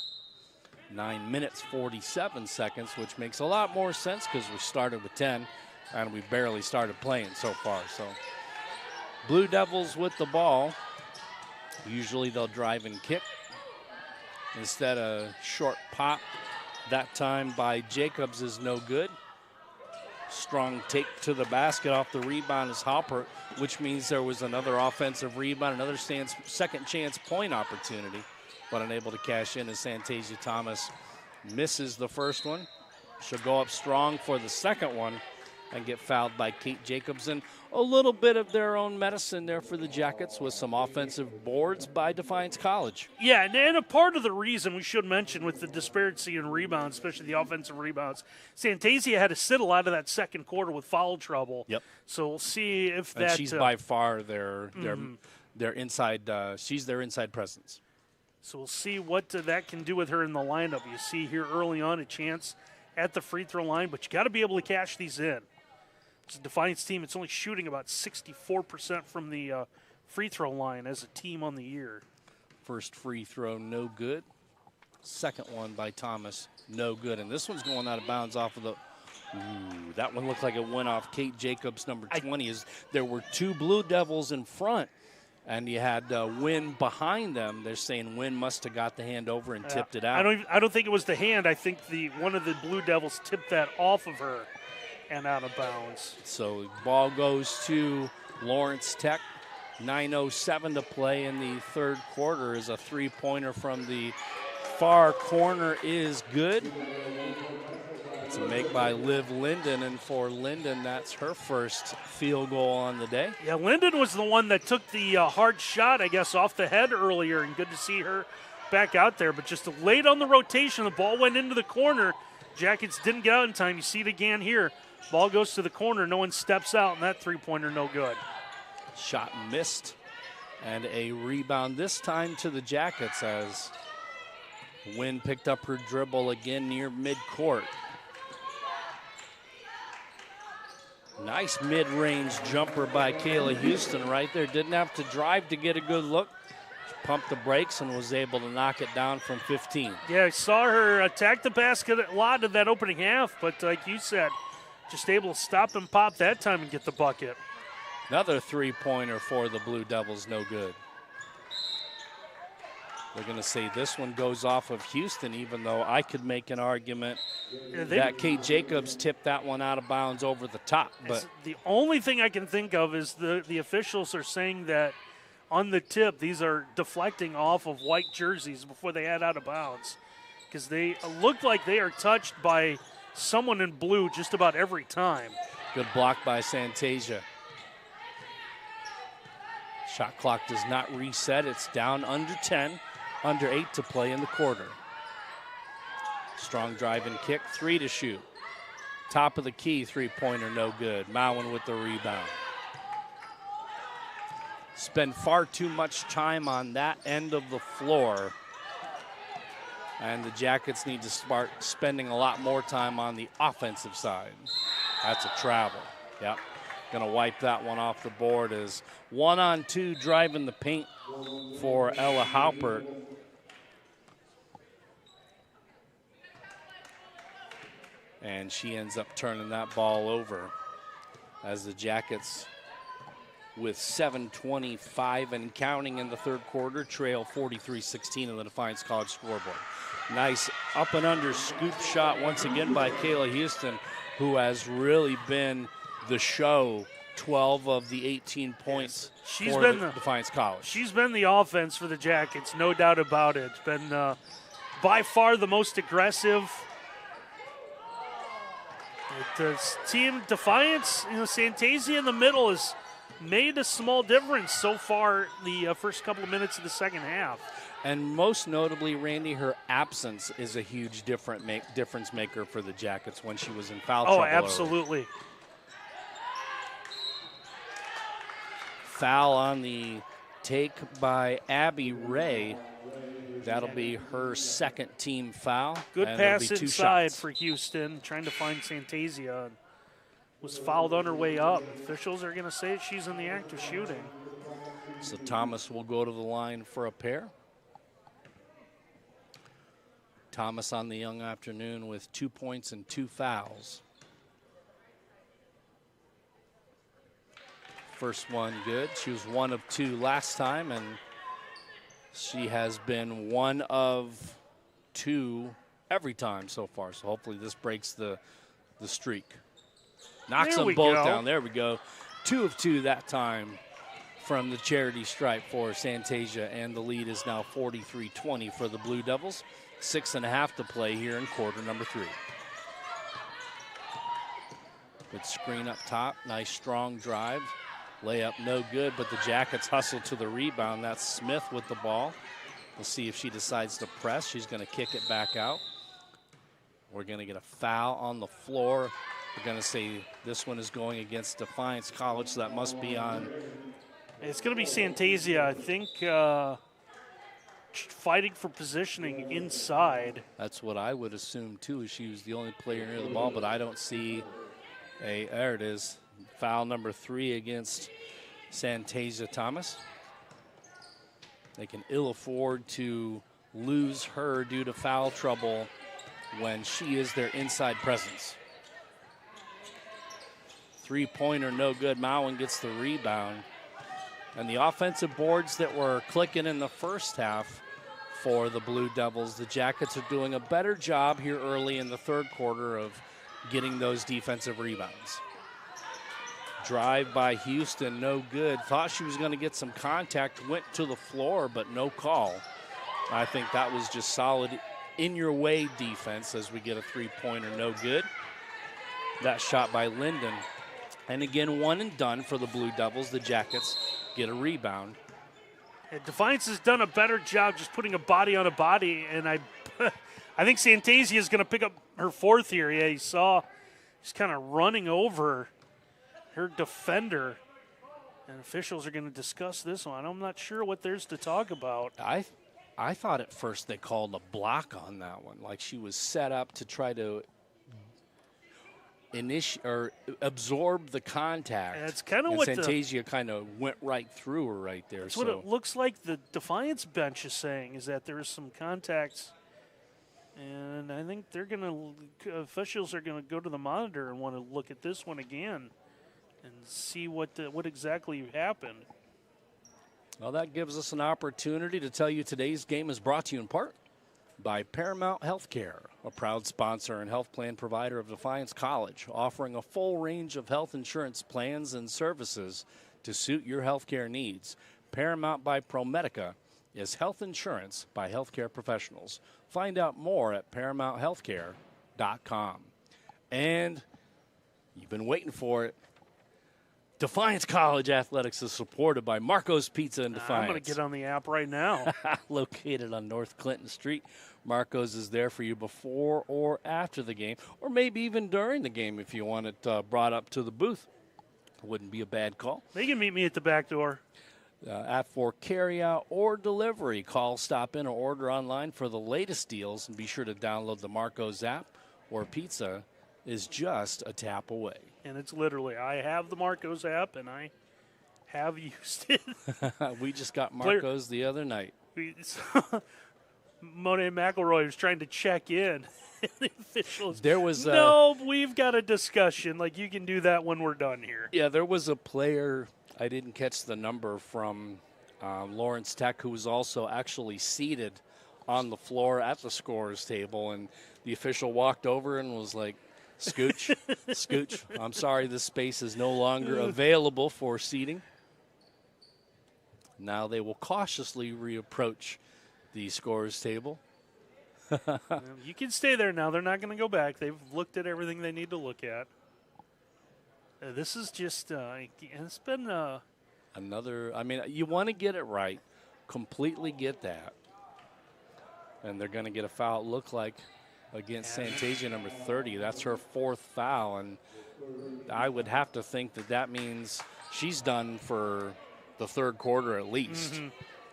9 minutes, 47 seconds, which makes a lot more sense because we started with 10, and we barely started playing so far. So Blue Devils with the ball. Usually they'll drive and kick. Instead, a short pop that time by Jacobs is no good. Strong take to the basket off the rebound is Halpert, which means there was another offensive rebound, another second chance point opportunity, but unable to cash in as Santasia Thomas misses the first one. She'll go up strong for the second one and get fouled by Kate Jacobs. And a little bit of their own medicine there for the Jackets with some offensive boards by Defiance College. Yeah, and a part of the reason we should mention with the disparity in rebounds, especially the offensive rebounds, Santasia had to sit a lot of that second quarter with foul trouble. Yep. So we'll see if and that. She's by far their inside. She's their inside presence. So we'll see what that can do with her in the lineup. You see here early on a chance at the free throw line, but you got to be able to cash these in. It's a Defiance team. It's only shooting about 64% from the free throw line as a team on the year. First free throw, no good. Second one by Thomas, no good. And this one's going out of bounds off of the. Ooh, that one looked like it went off Kate Jacobs, number 20. There were 2 Blue Devils in front, and you had Wynn behind them. They're saying Wynn must have got the hand over and tipped it out. I don't think it was the hand. I think one of the Blue Devils tipped that off of her and out of bounds. So ball goes to Lawrence Tech. 9:07 to play in the third quarter. Is a three-pointer from the far corner is good. It's a make by Liv Linden, and for Linden, that's her first field goal on the day. Yeah, Linden was the one that took the hard shot, I guess, off the head earlier, and good to see her back out there. But just late on the rotation, the ball went into the corner. Jackets didn't get out in time. You see it again here. Ball goes to the corner. No one steps out, and that three-pointer no good. Shot missed, and a rebound this time to the Jackets as Wynn picked up her dribble again near midcourt. Nice mid-range jumper by Kayla Houston right there. Didn't have to drive to get a good look. She pumped the brakes and was able to knock it down from 15. Yeah, I saw her attack the basket a lot in that opening half, but like you said, just able to stop and pop that time and get the bucket. Another three-pointer for the Blue Devils, no good. They're going to say this one goes off of Houston, even though I could make an argument that Kate Jacobs tipped that one out of bounds over the top. But the only thing I can think of is the officials are saying that on the tip, these are deflecting off of white jerseys before they head out of bounds, because they look like they are touched by someone in blue just about every time. Good block by Santasia. Shot clock does not reset. It's down under 10, under 8 to play in the quarter. Strong drive and kick, 3 to shoot. Top of the key, three-pointer, no good. Mowen with the rebound. Spend far too much time on that end of the floor. And the Jackets need to start spending a lot more time on the offensive side. That's a travel. Yep. Going to wipe that one off the board as 1-on-2 driving the paint for Ella Haupert. And she ends up turning that ball over as the Jackets, with 7:25 and counting in the third quarter, trail 43-16 in the Defiance College scoreboard. Nice up and under scoop shot once again by Kayla Houston, who has really been the show. 12 of the 18 points for Defiance College. She's been the offense for the Jackets, no doubt about it. It's been by far the most aggressive. The team Defiance, Santasia in the middle has made a small difference so far the first couple of minutes of the second half. And most notably, Randy, her absence is a huge difference maker for the Jackets when she was in foul trouble. Oh, absolutely. Early. Foul on the take by Abby Ray. That'll be her second team foul. Good pass inside for Houston, trying to find Santasia. Was fouled on her way up. Officials are going to say she's in the act of shooting. So Thomas will go to the line for a pair. Thomas on the young afternoon with 2 points and 2 fouls. First one good. She was 1 of 2 last time, and she has been 1 of 2 every time so far. So hopefully this breaks the streak. Knocks them both down. There we go. 2 of 2 that time from the charity stripe for Santasia, and the lead is now 43-20 for the Blue Devils. 6.5 to play here in quarter number 3. Good screen up top. Nice strong drive. Layup no good, but the Jackets hustle to the rebound. That's Smith with the ball. We'll see if she decides to press. She's going to kick it back out. We're going to get a foul on the floor. We're going to say this one is going against Defiance College, so that must be on. It's going to be Santasia, I think, fighting for positioning inside. That's what I would assume, too, is she was the only player near the ball, but I don't see there it is. Foul number 3 against Santasia Thomas. They can ill afford to lose her due to foul trouble when she is their inside presence. 3-pointer, no good. Mowen gets the rebound. And the offensive boards that were clicking in the first half for the Blue Devils, the Jackets are doing a better job here early in the third quarter of getting those defensive rebounds. Drive by Houston, no good. Thought she was going to get some contact, went to the floor, but no call. I think that was just solid in-your-way defense as we get a 3-pointer, no good. That shot by Linden. And again, 1 and done for the Blue Devils. The Jackets get a rebound. And Defiance has done a better job just putting a body on a body, and I think Santasia is going to pick up her 4th here. Yeah, you saw she's kind of running over her defender, and officials are going to discuss this one. I'm not sure what there's to talk about. I thought at first they called a block on that one, like she was set up to try to absorb the contact. And it's kind of what Santasia kind of went right through her right there. That's what it looks like the Defiance bench is saying, is that there is some contact And I think officials are going to go to the monitor and want to look at this one again and see what exactly happened. Well, that gives us an opportunity to tell you today's game is brought to you in part by Paramount Healthcare, a proud sponsor and health plan provider of Defiance College, offering a full range of health insurance plans and services to suit your healthcare needs. Paramount by ProMedica is health insurance by healthcare professionals. Find out more at ParamountHealthcare.com. And you've been waiting for it. Defiance College Athletics is supported by Marco's Pizza in Defiance. I'm going to get on the app right now. Located on North Clinton Street. Marco's is there for you before or after the game, or maybe even during the game if you want it brought up to the booth. Wouldn't be a bad call. They can meet me at the back door. At for carryout or delivery, call, stop in, or order online for the latest deals. And be sure to download the Marco's app, where pizza is just a tap away. And it's literally, I have the Marco's app, and I have used it. We just got Marco's the other night. Monet McElroy was trying to check in. The officials, there was no, we've got a discussion. Like, you can do that when we're done here. Yeah, there was a player, I didn't catch the number, from Lawrence Tech, who was also actually seated on the floor at the scorer's table, and the official walked over and was like, Scooch, Scooch, I'm sorry, this space is no longer available for seating. Now they will cautiously reapproach the scorer's table. You can stay there now. They're not going to go back. They've looked at everything they need to look at. This is just, it's been another, I mean, you want to get it right. Completely get that. And they're going to get a foul, it looked like, against Santasia, number 30. That's her fourth foul, and I would have to think that means she's done for the third quarter at least.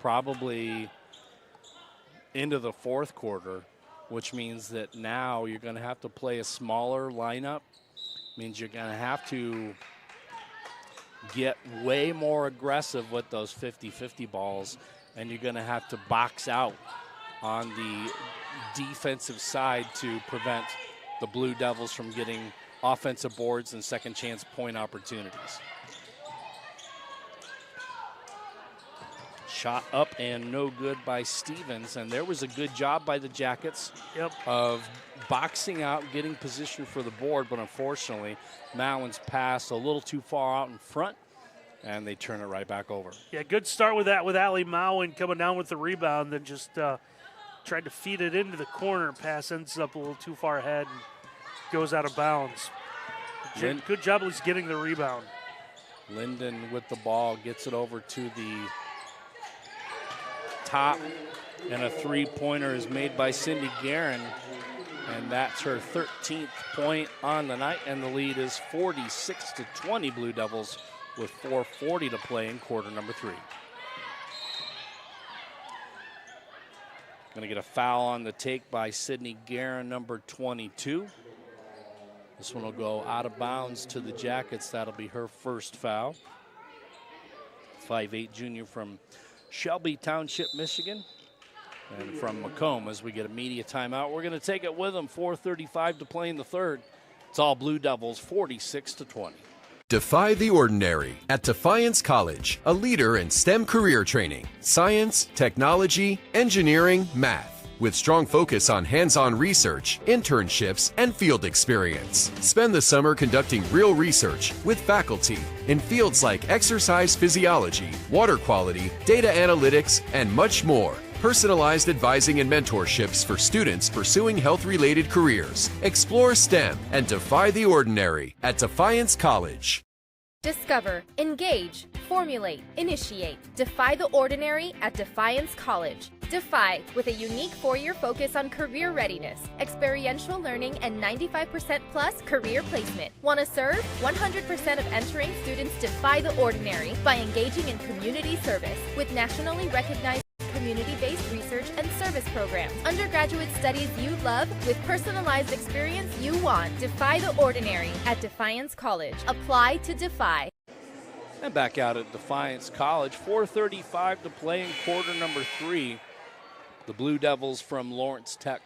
Probably into the fourth quarter, which means that now you're going to have to play a smaller lineup. Means you're going to have to get way more aggressive with those 50-50 balls, and you're going to have to box out on the defensive side to prevent the Blue Devils from getting offensive boards and second chance point opportunities. Shot up and no good by Stevens, and there was a good job by the Jackets of boxing out, getting position for the board, but unfortunately Mowen's pass a little too far out in front, and they turn it right back over. Yeah, good start with that, with Allie Mowen coming down with the rebound, then just tried to feed it into the corner. Pass ends up a little too far ahead and goes out of bounds. Good job at least getting the rebound. Linden with the ball, gets it over to the top, and a three-pointer is made by Cindy Guerin, and that's her 13th point on the night, and the lead is 46-20 Blue Devils with 4:40 to play in quarter number 3. Going to get a foul on the take by Sydney Guerin, number 22. This one will go out of bounds to the Jackets. That'll be her first foul. 5'8" junior from Shelby Township, Michigan. And from Macomb, as we get a media timeout, we're going to take it with them. 4:35 to play in the third. It's all Blue Devils, 46-20. Defy the ordinary at Defiance College, a leader in STEM career training, science, technology, engineering, math, with strong focus on hands-on research, internships, and field experience. Spend the summer conducting real research with faculty in fields like exercise physiology, water quality, data analytics, and much more. Personalized advising and mentorships for students pursuing health-related careers. Explore STEM and defy the ordinary at Defiance College. Discover, engage, formulate, initiate, defy the ordinary at Defiance College. Defy, with a unique 4-year focus on career readiness, experiential learning, and 95% plus career placement. Want to serve? 100% of entering students defy the ordinary by engaging in community service with nationally recognized community-based research and service programs. Undergraduate studies you love with personalized experience you want. Defy the ordinary at Defiance College. Apply to Defy. And back out at Defiance College, 4:35 to play in quarter number 3. The Blue Devils from Lawrence Tech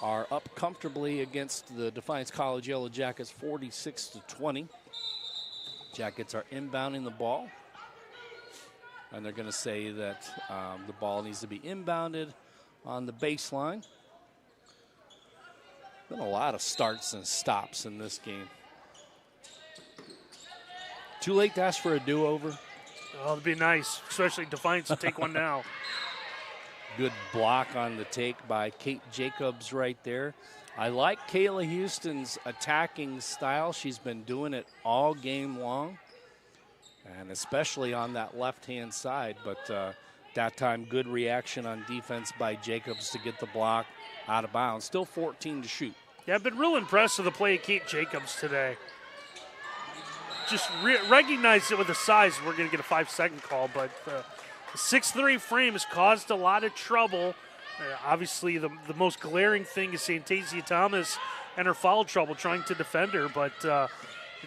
are up comfortably against the Defiance College Yellow Jackets 46-20. Jackets are inbounding the ball. And they're going to say that the ball needs to be inbounded on the baseline. Been a lot of starts and stops in this game. Too late to ask for a do-over. Oh, it'd be nice, especially Defiance to take one now. Good block on the take by Kate Jacobs right there. I like Kayla Houston's attacking style. She's been doing it all game long, and especially on that left-hand side. But that time, good reaction on defense by Jacobs to get the block out of bounds. Still 14 to shoot. Yeah, I've been real impressed with the play of Kate Jacobs today. Just recognized it with the size. We're going to get a 5-second call, but the 6'3" frame has caused a lot of trouble. Obviously, the most glaring thing is Santasia Thomas and her foul trouble trying to defend her, but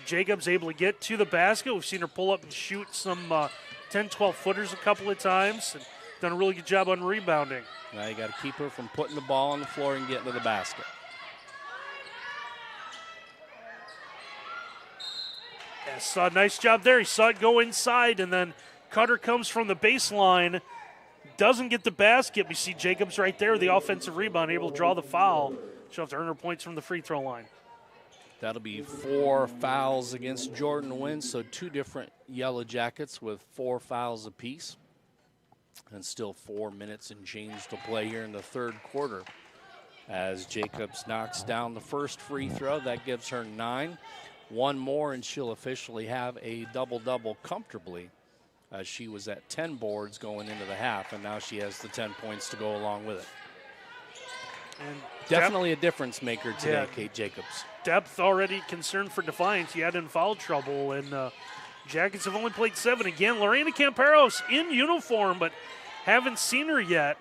Jacobs able to get to the basket. We've seen her pull up and shoot some 10, 12-footers a couple of times, and done a really good job on rebounding. Now you got to keep her from putting the ball on the floor and getting to the basket. Yeah, saw a nice job there. He saw it go inside, and then Cutter comes from the baseline, doesn't get the basket. We see Jacobs right there, the offensive rebound, able to draw the foul. She'll have to earn her points from the free throw line. That'll be 4 fouls against Jordan Nguyen, so 2 different Yellow Jackets with 4 fouls apiece. And still 4 minutes and change to play here in the third quarter. As Jacobs knocks down the first free throw, that gives her 9. 1 more and she'll officially have a double-double comfortably, as she was at 10 boards going into the half, and now she has the 10 points to go along with it. And definitely a difference maker today, yeah, Kate Jacobs. Depth already concerned for Defiance. He had in foul trouble, and Jackets have only played 7. Again, Lorena Camperos in uniform, but haven't seen her yet.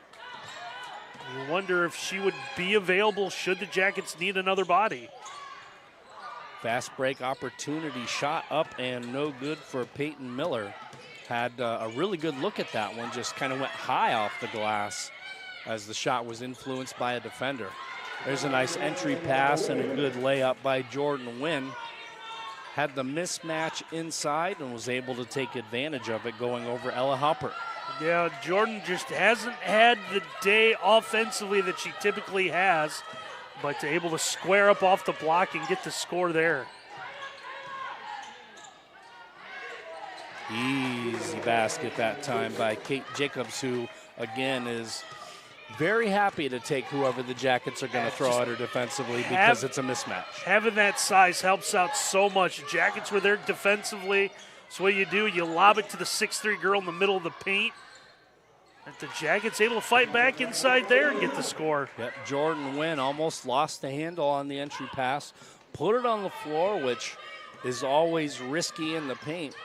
You wonder if she would be available should the Jackets need another body. Fast break opportunity, shot up and no good for Peyton Miller. Had a really good look at that one, just kind of went high off the glass as the shot was influenced by a defender. There's a nice entry pass and a good layup by Jordan Nguyen. Had the mismatch inside and was able to take advantage of it going over Ella Halpert. Yeah, Jordan just hasn't had the day offensively that she typically has, but able to square up off the block and get the score there. Easy basket that time by Kate Jacobs, who, again, is very happy to take whoever the Jackets are going to throw at her defensively because it's a mismatch. Having that size helps out so much. Jackets were there defensively. So what you do, you lob it to the 6'3" girl in the middle of the paint. And the Jackets able to fight back inside there and get the score. Yep, Jordan Nguyen almost lost the handle on the entry pass. Put it on the floor, which is always risky in the paint,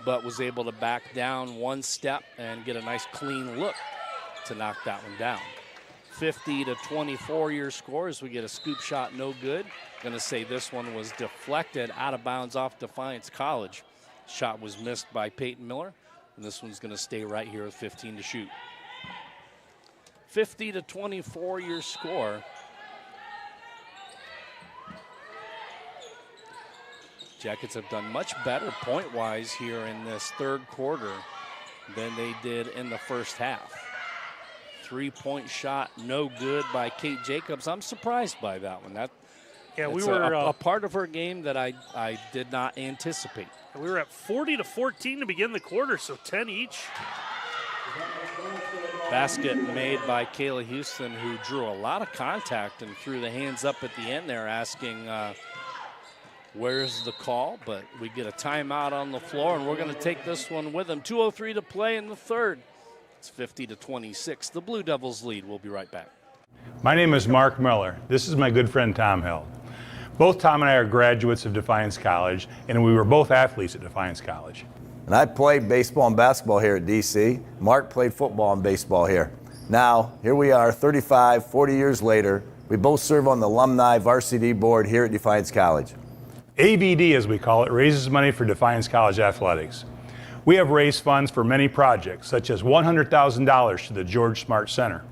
but was able to back down 1 step and get a nice clean look to knock that one down. 50-24 your score as we get a scoop shot, no good. Going to say this one was deflected out of bounds off Defiance College. Shot was missed by Peyton Miller, and this one's going to stay right here with 15 to shoot. 50-24 your score. Jackets have done much better point-wise here in this third quarter than they did in the first half. 3-point shot, no good by Kate Jacobs. I'm surprised by that one. We were a part of her game that I did not anticipate. We were at 40-14 to begin the quarter, so 10 each. Basket made by Kayla Houston, who drew a lot of contact and threw the hands up at the end there, asking where's the call, but we get a timeout on the floor, and we're going to take this one with them. 2:03 to play in the third. It's 50-26. The Blue Devils lead. We'll be right back. My name is Mark Miller. This is my good friend Tom Hill. Both Tom and I are graduates of Defiance College, and we were both athletes at Defiance College. And I played baseball and basketball here at DC. Mark played football and baseball here. Now, here we are 35, 40 years later. We both serve on the alumni varsity board here at Defiance College. AVD, as we call it, raises money for Defiance College athletics. We have raised funds for many projects, such as $100,000 to the George Smart Center.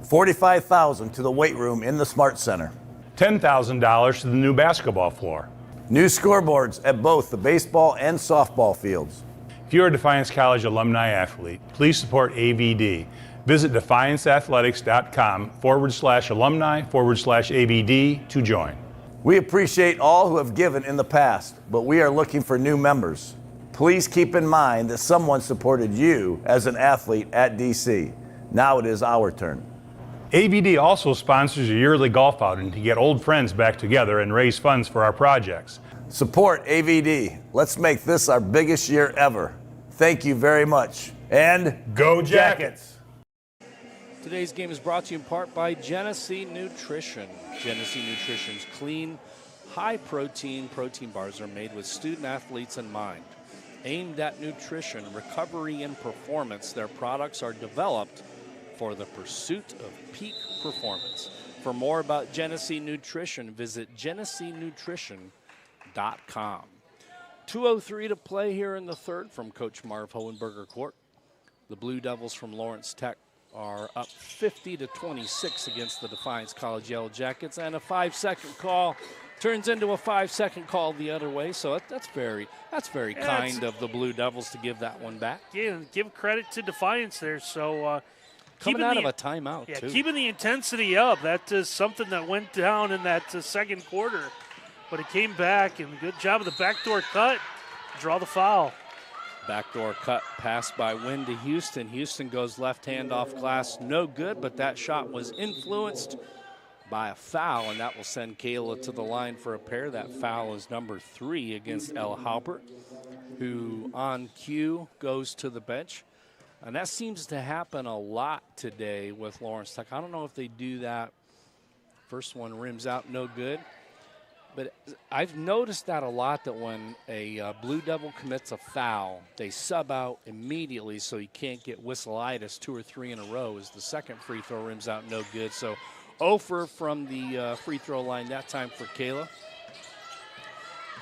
$45,000 to the weight room in the Smart Center. $10,000 to the new basketball floor. New scoreboards at both the baseball and softball fields. If you're a Defiance College alumni athlete, please support AVD. Visit defianceathletics.com/alumni/AVD to join. We appreciate all who have given in the past, but we are looking for new members. Please keep in mind that someone supported you as an athlete at DC. Now it is our turn. AVD also sponsors a yearly golf outing to get old friends back together and raise funds for our projects. Support AVD. Let's make this our biggest year ever. Thank you very much. And go Jackets! Today's game is brought to you in part by Genesee Nutrition. Genesee Nutrition's clean, high-protein protein bars are made with student athletes in mind. Aimed at nutrition, recovery, and performance, their products are developed for the pursuit of peak performance. For more about Genesee Nutrition, visit geneseenutrition.com. 2:03 to play here in the third from Coach Marv Hohenberger Court. The Blue Devils from Lawrence Tech are up 50-26 against the Defiance College Yellow Jackets, and a 5-second call turns into a 5-second call the other way. So that's very kind of the Blue Devils to give that one back. Yeah, give credit to Defiance there. So coming out of a timeout, yeah, too. Keeping the intensity up. That is something that went down in that second quarter. But it came back, and good job of the backdoor cut. Draw the foul. Backdoor cut pass by Wynn to Houston. Houston goes left hand off glass. No good, but that shot was influenced by a foul, and that will send Kayla to the line for a pair. That foul is number 3 against Ella Halpert, who on cue goes to the bench. And that seems to happen a lot today with Lawrence Tech. I don't know if they do that. First one rims out, no good. But I've noticed that a lot, that when a Blue Devil commits a foul, they sub out immediately so he can't get whistleitis 2 or 3 in a row as the second free throw rims out, no good. So Ofer from the free throw line that time for Kayla.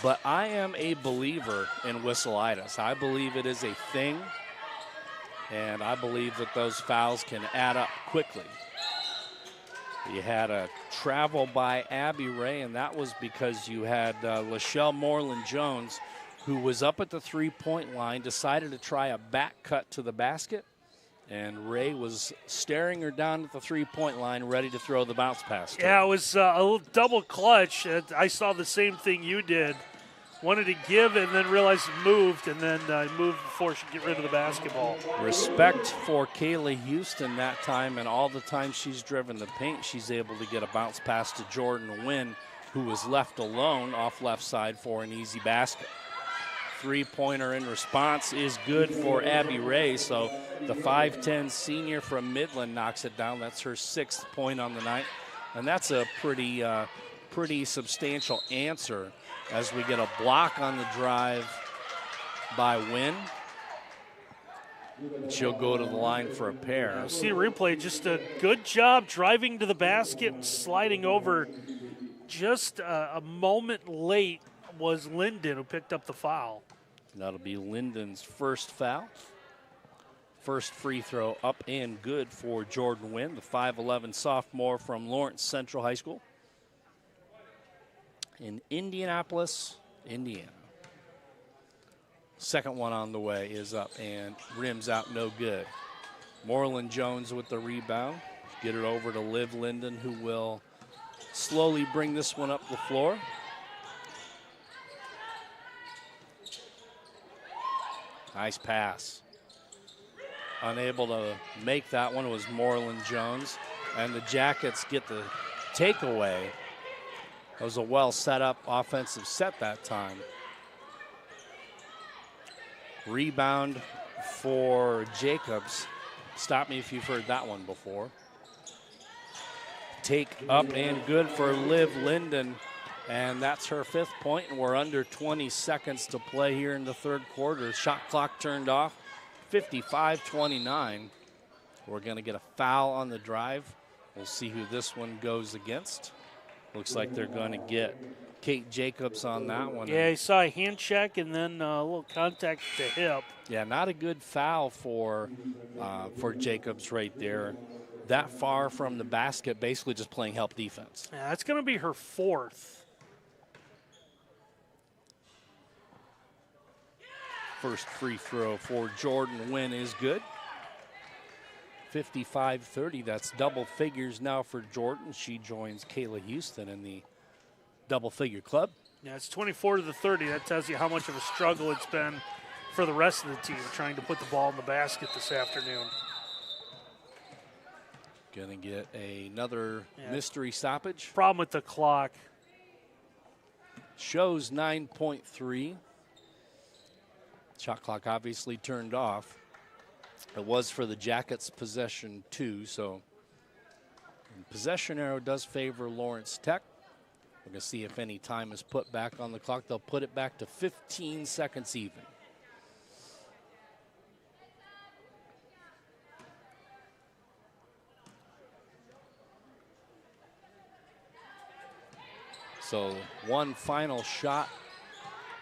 But I am a believer in whistleitis. I believe it is a thing, and I believe that those fouls can add up quickly. You had a travel by Abby Ray, and that was because you had Lachelle Moreland-Jones, who was up at the three-point line, decided to try a back cut to the basket, and Ray was staring her down at the three-point line, ready to throw the bounce pass. Yeah, it was a little double clutch. I saw the same thing you did. Wanted to give and then realized it moved, and then moved before she could get rid of the basketball. Respect for Kayla Houston that time, and all the time she's driven the paint, she's able to get a bounce pass to Jordan Wynn, who was left alone off left side for an easy basket. Three-pointer in response is good for Abby Ray, so the 5'10 senior from Midland knocks it down. That's her 6th point on the night, and that's a pretty substantial answer as we get a block on the drive by Wynn. She'll go to the line for a pair. See a replay, just a good job driving to the basket, sliding over. Just a moment late was Linden who picked up the foul. That'll be Linden's first foul. First free throw up and good for Jordan Wynn, the 5'11 sophomore from Lawrence Central High School in Indianapolis, Indiana. Second one on the way is up and rims out, no good. Moreland-Jones with the rebound. Get it over to Liv Linden, who will slowly bring this one up the floor. Nice pass. Unable to make that one was Moreland-Jones, and the Jackets get the takeaway. It was a well set up offensive set that time. Rebound for Jacobs. Stop me if you've heard that one before. Take up and good for Liv Linden, and that's her 5th point, and we're under 20 seconds to play here in the third quarter. Shot clock turned off, 55-29. We're going to get a foul on the drive. We'll see who this one goes against. Looks like they're going to get Kate Jacobs on that one. Yeah, I saw a hand check and then a little contact to hip. Yeah, not a good foul for Jacobs right there. that far from the basket, basically just playing help defense. Yeah, that's going to be her fourth. First free throw for Jordan Wynn is good. 55-30, that's double figures now for Jordan. She joins Kayla Houston in the double figure club. Yeah, it's 24-30. That tells you how much of a struggle it's been for the rest of the team trying to put the ball in the basket this afternoon. Gonna get another mystery stoppage. Problem with the clock. Shows 9.3. Shot clock obviously turned off. It was for the Jackets possession 2, so possession arrow does favor Lawrence Tech. We're going to see if any time is put back on the clock. They'll put it back to 15 seconds even. So one final shot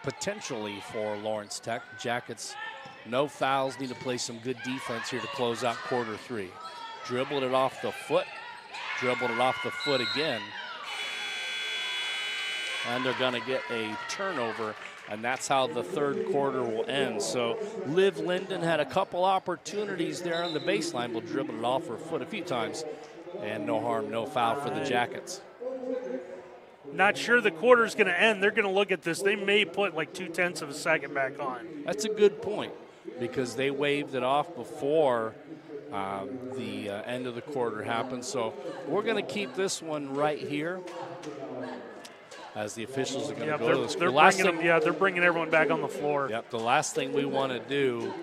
potentially for Lawrence Tech. Jackets, no fouls, need to play some good defense here to close out quarter 3. Dribbled it off the foot, dribbled it off the foot again. And they're going to get a turnover, and that's how the third quarter will end. So Liv Linden had a couple opportunities there on the baseline, but dribbled it off her foot a few times, and no harm, no foul for the Jackets. Not sure the quarter's going to end. They're going to look at this. They may put like 0.2 of a second back on. That's a good point, because they waved it off before the end of the quarter happened. So we're going to keep this one right here, as the officials are going to go to this. They're bringing everyone back on the floor. Yep, the last thing we want to do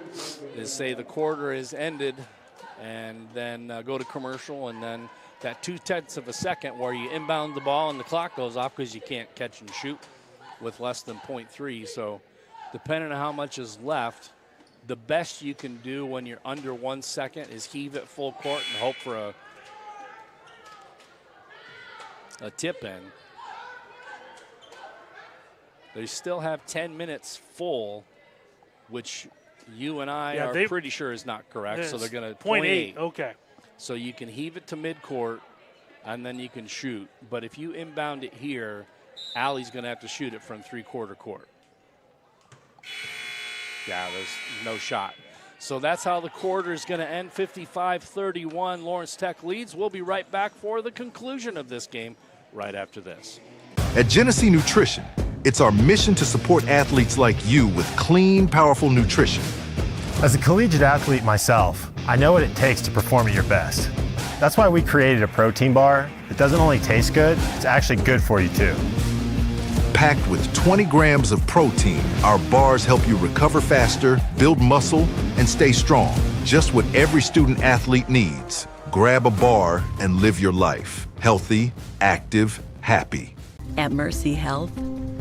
is say the quarter is ended and then go to commercial, and then that 0.2 of a second where you inbound the ball and the clock goes off because you can't catch and shoot with less than 0.3. So depending on how much is left, the best you can do when you're under 1 second is heave it full court and hope for a tip in. They still have 10 minutes full, which you and I are pretty sure is not correct. So they're going to 0.8. Okay. So you can heave it to midcourt, and then you can shoot. But if you inbound it here, Allie's going to have to shoot it from three-quarter court. Yeah, there's no shot. So that's how the quarter is going to end. 55-31, Lawrence Tech leads. We'll be right back for the conclusion of this game right after this. At Genesee Nutrition, it's our mission to support athletes like you with clean, powerful nutrition. As a collegiate athlete myself, I know what it takes to perform at your best. That's why we created a protein bar that doesn't only taste good, it's actually good for you too. Packed with 20 grams of protein, our bars help you recover faster, build muscle, and stay strong. Just what every student athlete needs. Grab a bar and live your life. Healthy, active, happy. At Mercy Health,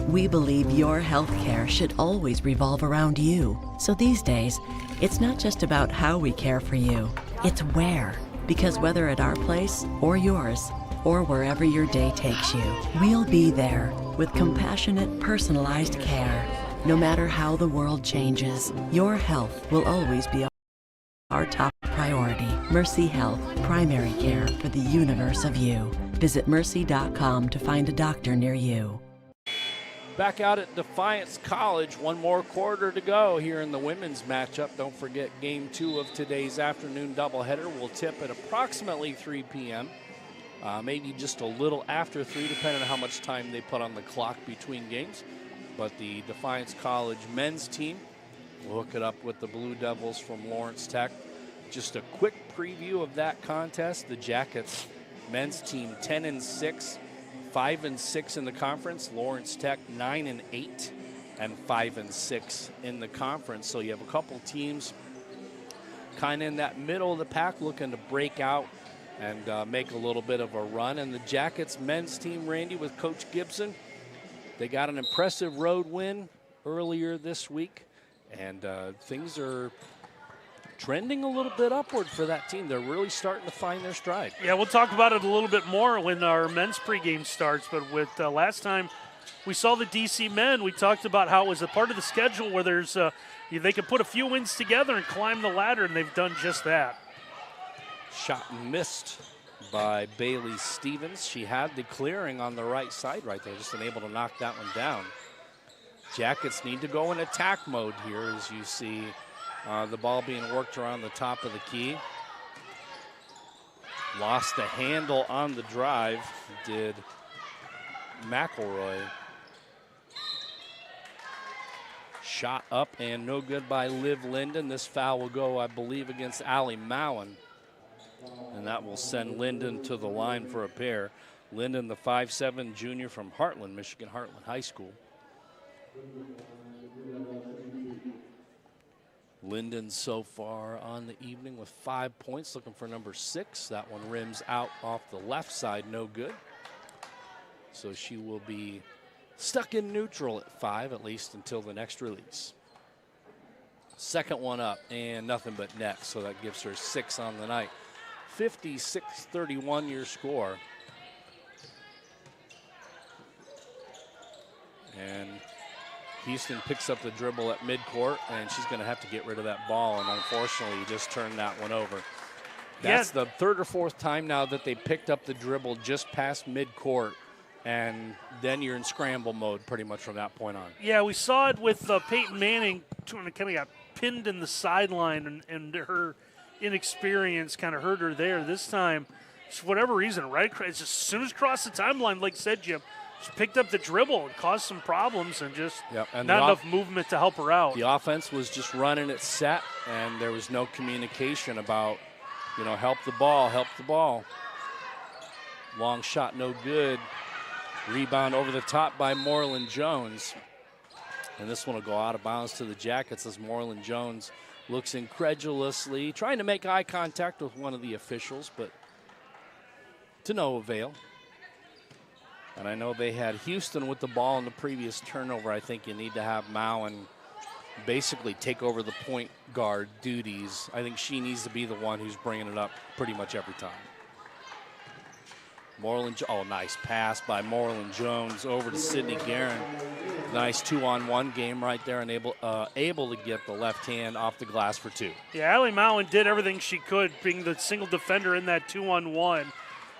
we believe your health care should always revolve around you. So these days, it's not just about how we care for you, it's where. Because whether at our place or yours, or wherever your day takes you, we'll be there with compassionate, personalized care. No matter how the world changes, your health will always be our top priority. Mercy Health, primary care for the universe of you. Visit mercy.com to find a doctor near you. Back out at Defiance College, one more quarter to go here in the women's matchup. Don't forget game 2 of today's afternoon doubleheader will tip at approximately 3 p.m. Maybe just a little after 3, depending on how much time they put on the clock between games. But the Defiance College men's team will hook it up with the Blue Devils from Lawrence Tech. Just a quick preview of that contest. The Jackets men's team 10-6. 5-6 in the conference. Lawrence Tech 9-8 and 5-6 in the conference. So you have a couple teams kind of in that middle of the pack looking to break out and make a little bit of a run. And the Jackets men's team, Randy, with Coach Gibson, they got an impressive road win earlier this week, and things are trending a little bit upward for that team. They're really starting to find their stride. Yeah, we'll talk about it a little bit more when our men's pregame starts. But with last time we saw the DC men, we talked about how it was a part of the schedule where there's they could put a few wins together and climb the ladder, and they've done just that. Shot missed by Bailey Stevens. She had the clearing on the right side right there, just unable to knock that one down. Jackets need to go in attack mode here as you see the ball being worked around the top of the key. Lost the handle on the drive, did McElroy. Shot up and no good by Liv Linden. This foul will go, I believe, against Allie Mowen. And that will send Linden to the line for a pair. Linden, the 5'7" junior from Heartland, Michigan Heartland High School. Linden so far on the evening with 5 points, looking for number 6. That one rims out off the left side, no good. So she will be stuck in neutral at 5, at least until the next release. Second one up and nothing but net, so that gives her 6 on the night. 56-31 your score. And Houston picks up the dribble at midcourt, and she's going to have to get rid of that ball, and unfortunately just turned that one over. That's the third or fourth time now that they picked up the dribble just past midcourt, and then you're in scramble mode pretty much from that point on. Yeah, we saw it with Peyton Manning, kind of got pinned in the sideline, and her inexperience kind of hurt her there. This time, for whatever reason, right as soon as crossed the timeline, like said Jim, she picked up the dribble and caused some problems and just not enough movement to help her out. The offense was just running it set, and there was no communication about, help the ball. Long shot, no good. Rebound over the top by Moreland Jones. And this one will go out of bounds to the Jackets as Moreland Jones looks incredulously, trying to make eye contact with one of the officials, but to no avail. And I know they had Houston with the ball in the previous turnover. I think you need to have Mowen basically take over the point guard duties. I think she needs to be the one who's bringing it up pretty much every time. Nice pass by Moreland Jones over to Sydney Guerin. Nice 2-on-1 game right there, and able to get the left hand off the glass for 2. Yeah, Allie Mowen did everything she could, being the single defender in that 2-on-1.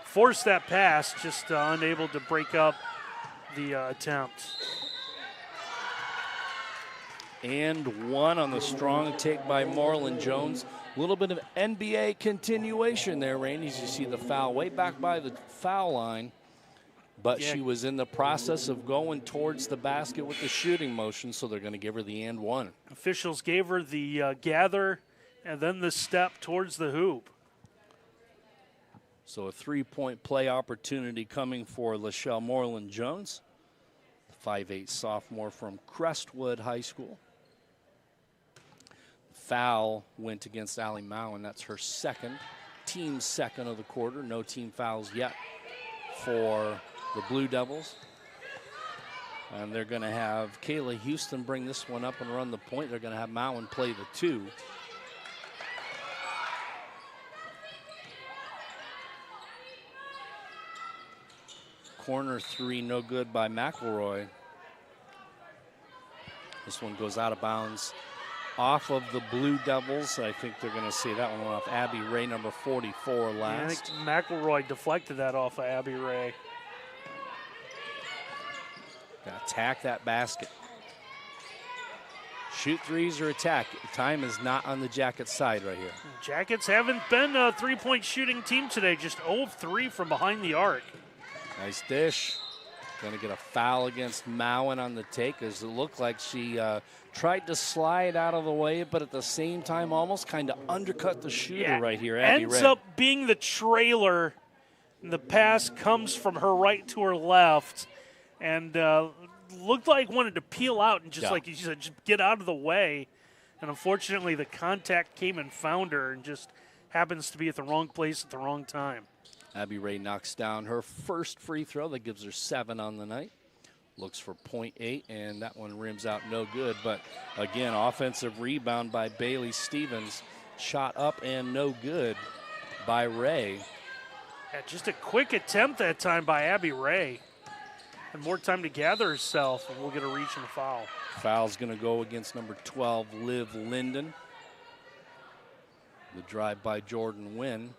Forced that pass, just unable to break up the attempt. And one on the strong take by Moreland Jones. A little bit of NBA continuation there, Randy, as you see the foul way back by the foul line. But she was in the process of going towards the basket with the shooting motion, so they're going to give her the and one. Officials gave her the gather and then the step towards the hoop. So a 3-point play opportunity coming for Lachelle Moreland Jones, the 5'8" sophomore from Crestwood High School. Foul went against Allie Mowen. That's her team second of the quarter. No team fouls yet for the Blue Devils. And they're going to have Kayla Houston bring this one up and run the point. They're going to have Mowen play the 2. Corner 3, no good by McElroy. This one goes out of bounds off of the Blue Devils. I think they're going to see that one off Abby Ray, number 44, last. Yeah, I think McElroy deflected that off of Abby Ray. Got to attack that basket. Shoot threes or attack. Time is not on the Jackets side right here. Jackets haven't been a three-point shooting team today, just 0 of 3 from behind the arc. Nice dish. Going to get a foul against Mowen on the take, as it looked like she tried to slide out of the way, but at the same time almost kind of undercut the shooter right here, Abby Ends Ray. up being the trailer. And the pass comes from her right to her left, and looked like wanted to peel out and just like you said, just get out of the way. And unfortunately, the contact came and found her, and just happens to be at the wrong place at the wrong time. Abby Ray knocks down her first free throw. That gives her 7 on the night. Looks for .8, and that one rims out no good. But again, offensive rebound by Bailey Stevens. Shot up and no good by Ray. Yeah, just a quick attempt that time by Abby Ray. And more time to gather herself, and we'll get a reach and a foul. Foul's going to go against number 12, Liv Linden. The drive by Jordan Wynn.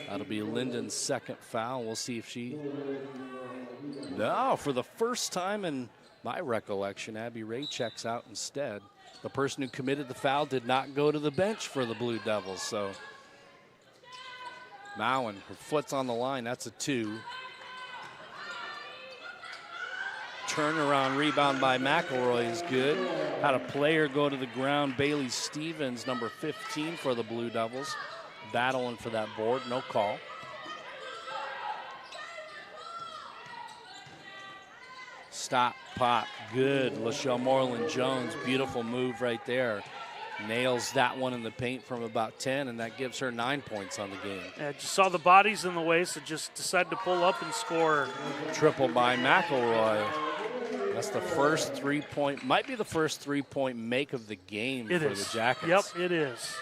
That'll be Linden's second foul. We'll see if she... No, for the first time in my recollection, Abby Ray checks out instead. The person who committed the foul did not go to the bench for the Blue Devils, so Mowen, her foot's on the line. That's a 2. Turnaround rebound by McElroy is good. Had a player go to the ground. Bailey Stevens, number 15 for the Blue Devils, battling for that board. No call. Stop, pop, good. LaShelle Moreland-Jones, beautiful move right there. Nails that one in the paint from about 10, and that gives her 9 points on the game. Yeah, just saw the bodies in the way, so just decided to pull up and score. Triple by McElroy. That's the first 3-point, might be the first 3-point make of the game for the Jackets. Yep, it is.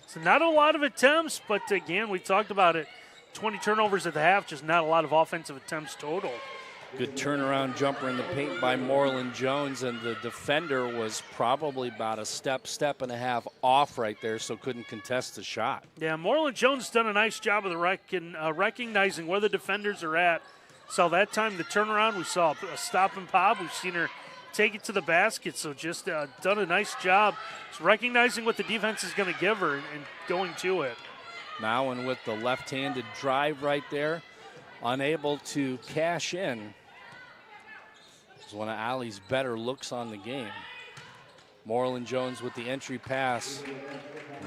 So not a lot of attempts, but again, we talked about it. 20 turnovers at the half, just not a lot of offensive attempts total. Good turnaround jumper in the paint by Moreland-Jones, and the defender was probably about a step and a half off right there, so couldn't contest the shot. Yeah, Moreland-Jones done a nice job of recognizing where the defenders are at. So that time, the turnaround, we saw a stop and pop. We've seen her take it to the basket, so just done a nice job. Just recognizing what the defense is going to give her and going to it. Mowen with the left-handed drive right there, unable to cash in. It's one of Allie's better looks on the game. Moreland-Jones with the entry pass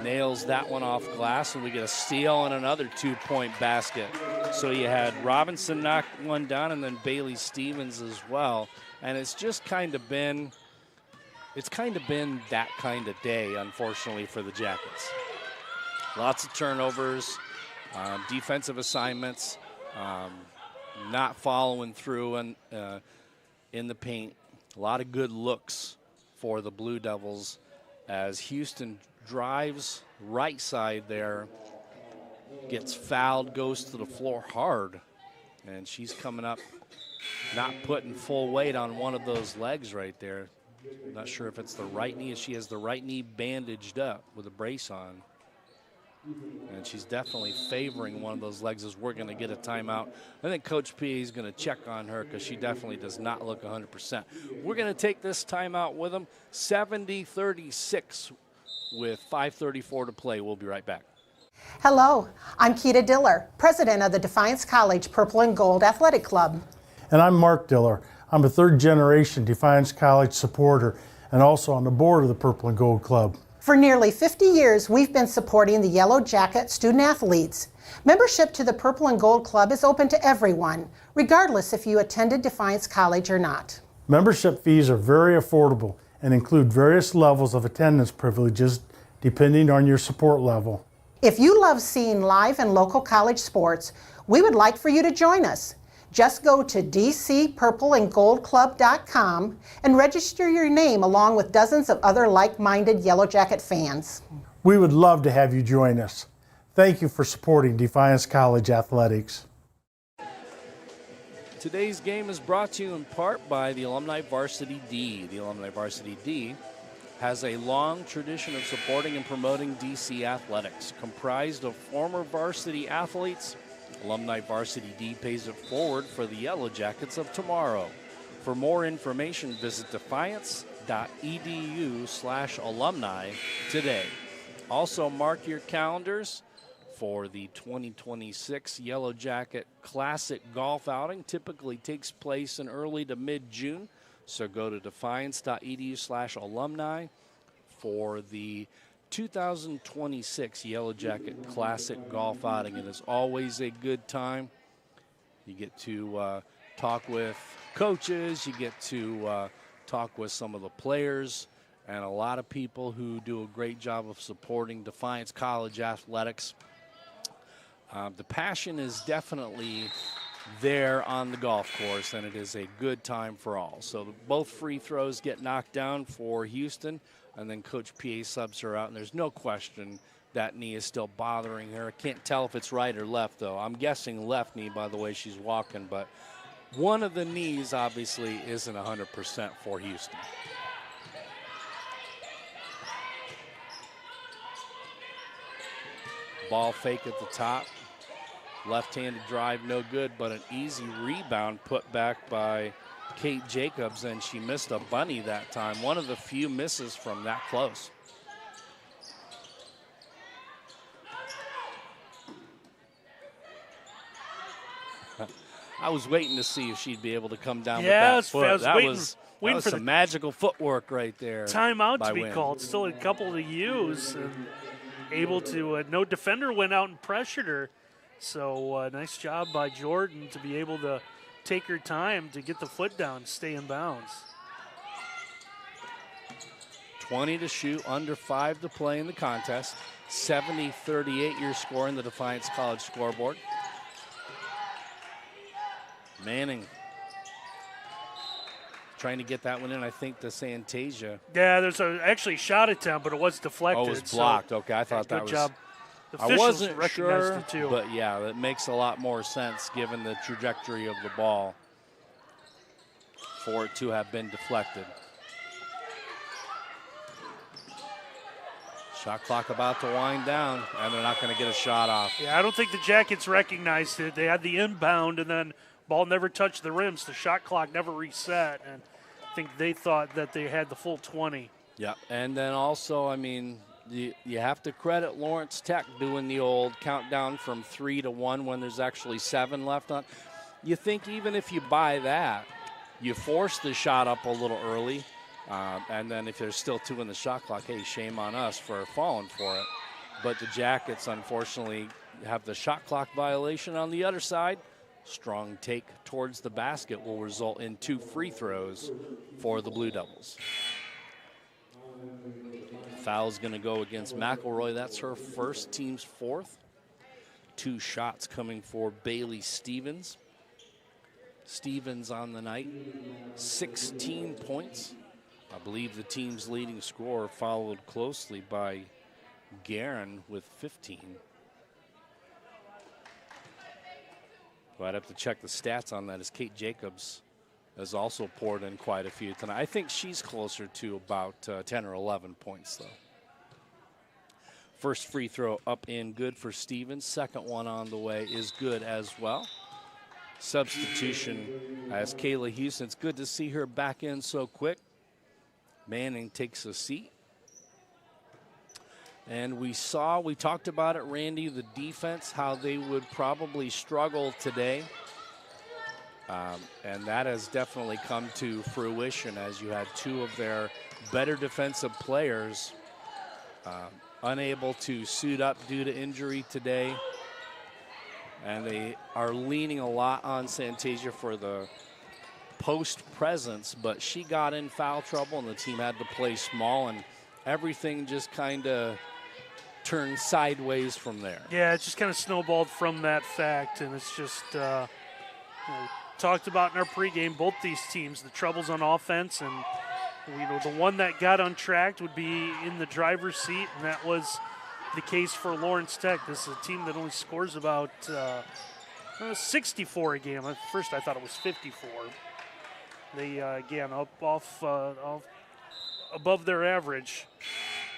nails that one off glass, and we get a steal and another 2-point basket. So you had Robinson knock one down, and then Bailey Stevens as well. And it's just kind of been that kind of day, unfortunately, for the Jackets. Lots of turnovers, defensive assignments, not following through in the paint. A lot of good looks for the Blue Devils as Houston drives right side there, gets fouled, goes to the floor hard, and she's coming up not putting full weight on one of those legs right there. Not sure if it's the right knee, as she has the right knee bandaged up with a brace on. And she's definitely favoring one of those legs as we're going to get a timeout. I think Coach P is going to check on her because she definitely does not look 100%. We're going to take this timeout with them, 70-36 with 5:34 to play. We'll be right back. Hello, I'm Keita Diller, president of the Defiance College Purple and Gold Athletic Club. And I'm Mark Diller. I'm a third-generation Defiance College supporter and also on the board of the Purple and Gold Club. For nearly 50 years, we've been supporting the Yellow Jacket student athletes. Membership to the Purple and Gold Club is open to everyone, regardless if you attended Defiance College or not. Membership fees are very affordable and include various levels of attendance privileges depending on your support level. If you love seeing live and local college sports, we would like for you to join us. Just go to dcpurpleandgoldclub.com and register your name along with dozens of other like-minded Yellow Jacket fans. We would love to have you join us. Thank you for supporting Defiance College Athletics. Today's game is brought to you in part by the Alumni Varsity D. The Alumni Varsity D has a long tradition of supporting and promoting DC athletics. Comprised of former varsity athletes, Alumni Varsity D pays it forward for the Yellow Jackets of tomorrow. For more information, visit defiance.edu/alumni today. Also, mark your calendars for the 2026 Yellow Jacket Classic Golf Outing. Typically takes place in early to mid-June, so go to defiance.edu/alumni for the 2026 Yellow Jacket Classic Golf Outing. It is always a good time. You get to talk with coaches, you get to talk with some of the players, and a lot of people who do a great job of supporting Defiance College athletics. The passion is definitely there on the golf course, and it is a good time for all. So both free throws get knocked down for Houston, and then Coach PA subs her out, and there's no question that knee is still bothering her. I can't tell if it's right or left, though. I'm guessing left knee by the way she's walking, but one of the knees obviously isn't 100% for Houston. ball fake at the top. Left-handed drive, no good, but an easy rebound put back by Kate Jacobs, and she missed a bunny that time. One of the few misses from that close. I was waiting to see if she'd be able to come down with that foot. That was for some magical footwork right there. Timeout to be Wynn. called. Still a couple to use. And able to, no defender went out and pressured her. So nice job by Jordan to be able to take her time to get the foot down, stay in bounds. 20 to shoot, under 5 to play in the contest. 70-38 your score in the Defiance College scoreboard. Manning trying to get that one in, I think, to Santasia. Yeah, there's actually shot attempt, but it was deflected. Oh, it was blocked. So okay, I thought that was. Good job. I wasn't recognized sure, it too. but yeah, that makes a lot more sense given the trajectory of the ball for it to have been deflected. Shot clock about to wind down, and they're not going to get a shot off. Yeah, I don't think the Jackets recognized it. They had the inbound, and then ball never touched the rims. The shot clock never reset, and I think they thought that they had the full 20. Yeah, and then also, I mean, you have to credit Lawrence Tech doing the old countdown from 3 to 1 when there's actually 7 left on. You think even if you buy that, you force the shot up a little early, and then if there's still 2 in the shot clock, hey, shame on us for falling for it. But the Jackets, unfortunately, have the shot clock violation on the other side. Strong take towards the basket will result in 2 free throws for the Blue Devils. Foul's going to go against McElroy. That's her first, team's 4th. 2 shots coming for Bailey Stevens. Stevens on the night, 16 points. I believe the team's leading scorer, followed closely by Guerin with 15. Well, I'd have to check the stats on that, as Kate Jacobs has also poured in quite a few tonight. I think she's closer to about 10 or 11 points, though. First free throw up and good for Stevens. Second one on the way is good as well. Substitution as Kayla Houston. It's good to see her back in so quick. Manning takes a seat. And we talked about it, Randy, the defense, how they would probably struggle today. And that has definitely come to fruition as you had 2 of their better defensive players unable to suit up due to injury today. And they are leaning a lot on Santasia for the post presence, but she got in foul trouble and the team had to play small, and everything just kind of turned sideways from there. Yeah, it just kind of snowballed from that fact, and it's just talked about in our pregame, both these teams, the troubles on offense, and the one that got untracked would be in the driver's seat, and that was the case for Lawrence Tech. This is a team that only scores about 64 a game. At first I thought it was 54. They, again, off above their average,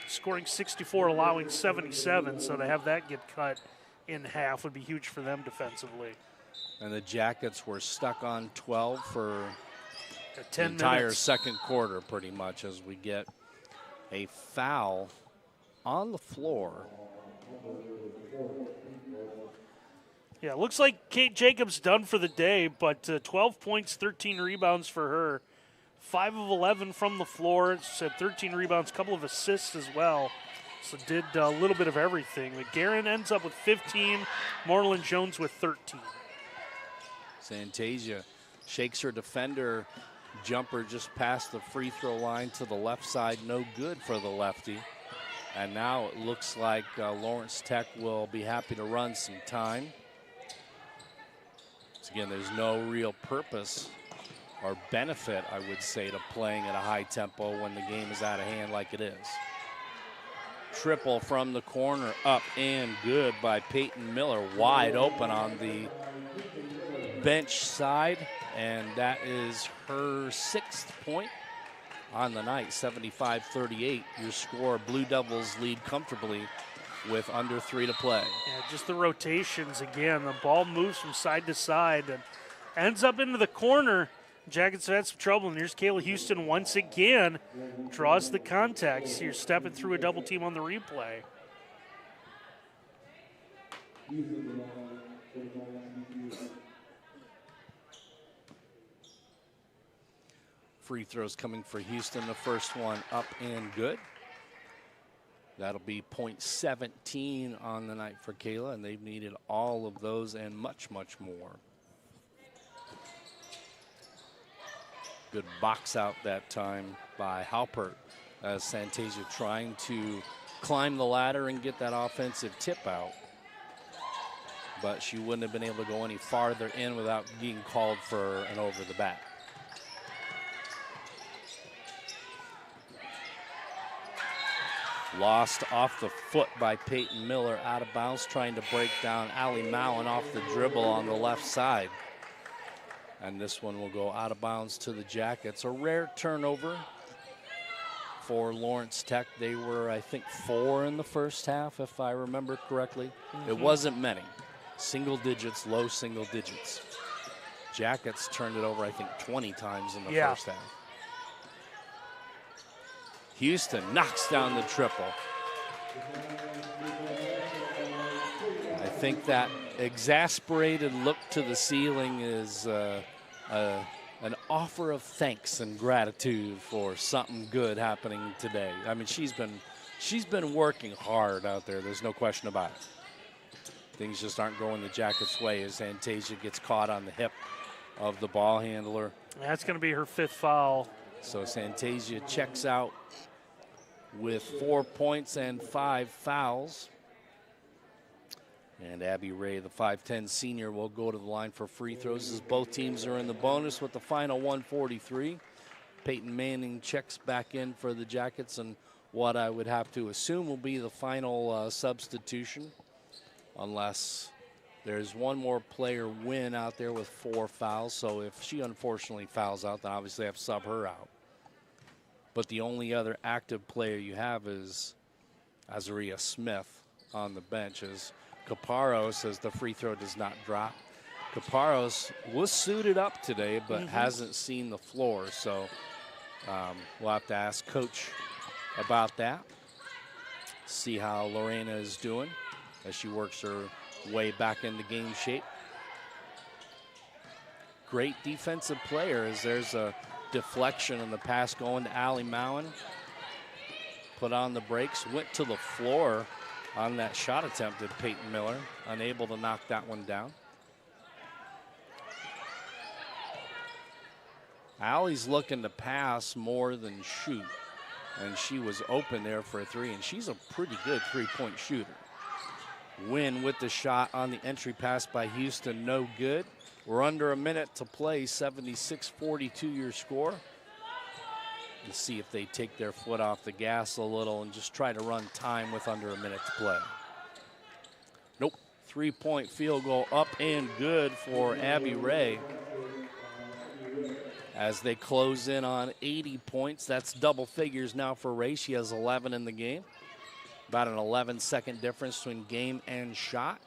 scoring 64, allowing 77, so to have that get cut in half would be huge for them defensively. And the Jackets were stuck on 12 for 10 the entire minutes. second quarter, pretty much, as we get a foul on the floor. Yeah, it looks like Kate Jacobs done for the day, but 12 points, 13 rebounds for her. 5 of 11 from the floor. She had 13 rebounds, a couple of assists as well. So did a little bit of everything. But Guerin ends up with 15, Marlon Jones with 13. Santasia shakes her defender. Jumper just past the free throw line to the left side. No good for the lefty. And now it looks like Lawrence Tech will be happy to run some time. So again, there's no real purpose or benefit, I would say, to playing at a high tempo when the game is out of hand like it is. Triple from the corner, up and good by Peyton Miller, wide open on the bench side, and that is her 6th point on the night. 75-38 your score. Blue Devils lead comfortably with under 3 to play. Yeah, just the rotations again. The ball moves from side to side and ends up into the corner. Jackets have had some trouble, and here's Kayla Houston once again. Draws the contact. Here, stepping through a double team on the replay. Free throws coming for Houston. The first one up and good. That'll be point 17 on the night for Kayla, and they've needed all of those and much, much more. Good box out that time by Halpert as Santasia trying to climb the ladder and get that offensive tip out. But she wouldn't have been able to go any farther in without being called for an over the back. Lost off the foot by Peyton Miller, out of bounds, trying to break down Allie Mowen off the dribble on the left side. And this one will go out of bounds to the Jackets. A rare turnover for Lawrence Tech. They were, I think, 4 in the first half, if I remember correctly. It wasn't many. Single digits, low single digits. Jackets turned it over, I think, 20 times in the first half. Houston knocks down the triple. I think that exasperated look to the ceiling is an offer of thanks and gratitude for something good happening today. I mean, she's been working hard out there. There's no question about it. Things just aren't going the Jackets' way as Santasia gets caught on the hip of the ball handler. That's going to be her 5th foul. So Santasia checks out with 4 points and 5 fouls. And Abby Ray, the 5'10 senior, will go to the line for free throws as both teams are in the bonus with the final 143. Peyton Manning checks back in for the Jackets, and what I would have to assume will be the final substitution, unless there's one more player win out there with 4 fouls. So if she unfortunately fouls out, then obviously I have to sub her out. But the only other active player you have is Azaria Smith on the bench, as Caparros, as the free throw does not drop. Caparros was suited up today, but hasn't seen the floor. So we'll have to ask Coach about that. See how Lorena is doing as she works her way back into game shape. Great defensive player, as there's a deflection in the pass going to Allie Mowen. Put on the brakes, went to the floor on that shot attempt at Peyton Miller, unable to knock that one down. Allie's looking to pass more than shoot, and she was open there for a 3, and she's a pretty good 3-point shooter. Wynn with the shot on the entry pass by Houston, no good. We're under a minute to play, 76-42 your score. Let's see if they take their foot off the gas a little and just try to run time with under a minute to play. Nope, 3-point field goal up and good for Abby Ray. As they close in on 80 points, that's double figures now for Ray. She has 11 in the game. About an 11-second difference between game and shot.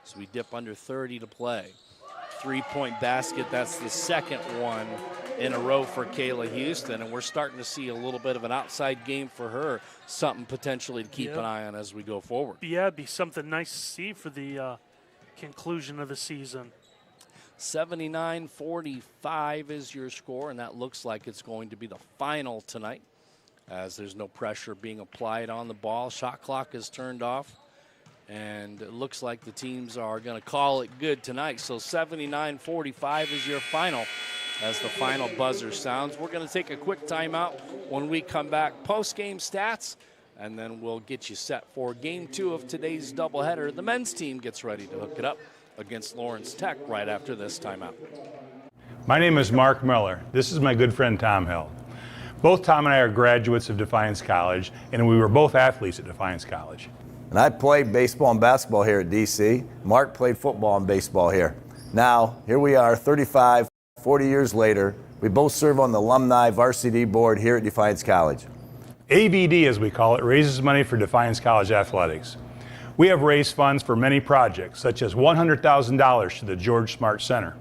So we dip under 30 to play. 3-point basket, that's the second one in a row for Kayla Houston, and we're starting to see a little bit of an outside game for her, something potentially to keep an eye on as we go forward. Yeah, it'd be something nice to see for the conclusion of the season. 79-45 is your score, and that looks like it's going to be the final tonight, as there's no pressure being applied on the ball. Shot clock is turned off, and it looks like the teams are going to call it good tonight. So 79-45 is your final as the final buzzer sounds. We're going to take a quick timeout. When we come back, post-game stats, and then we'll get you set for Game 2 of today's doubleheader. The men's team gets ready to hook it up against Lawrence Tech right after this timeout. My name is Mark Miller. This is my good friend Tom Hill. Both Tom and I are graduates of Defiance College, and we were both athletes at Defiance College. And I played baseball and basketball here at DC. Mark played football and baseball here. Now, here we are 35, 40 years later. We both serve on the alumni varsity board here at Defiance College. AVD, as we call it, raises money for Defiance College athletics. We have raised funds for many projects, such as $100,000 to the George Smart Center,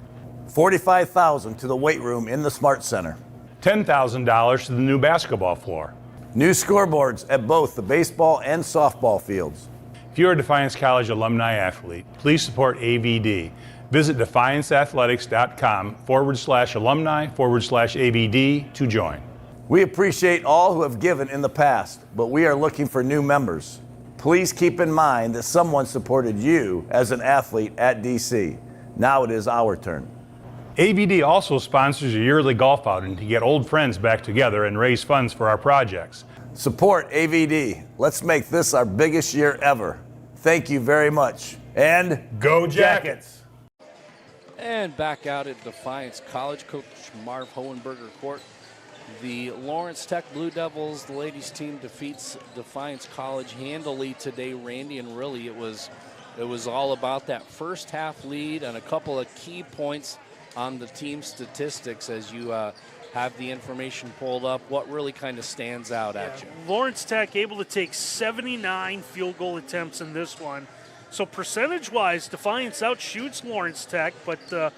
$45,000 to the weight room in the Smart Center, $10,000 to the new basketball floor, new scoreboards at both the baseball and softball fields. If you're a Defiance College alumni athlete, please support AVD. Visit defianceathletics.com/alumni/AVD to join. We appreciate all who have given in the past, but we are looking for new members. Please keep in mind that someone supported you as an athlete at DC. Now it is our turn. AVD also sponsors a yearly golf outing to get old friends back together and raise funds for our projects. Support AVD. Let's make this our biggest year ever. Thank you very much. And go Jackets! And back out at Defiance College, Coach Marv Hohenberger Court. The Lawrence Tech Blue Devils, the ladies team, defeats Defiance College handily today, Randy, and really it was all about that first half lead and a couple of key points on the team statistics as you have the information pulled up. What really kind of stands out at you? Lawrence Tech able to take 79 field goal attempts in this one. So percentage-wise, Defiance outshoots Lawrence Tech, but the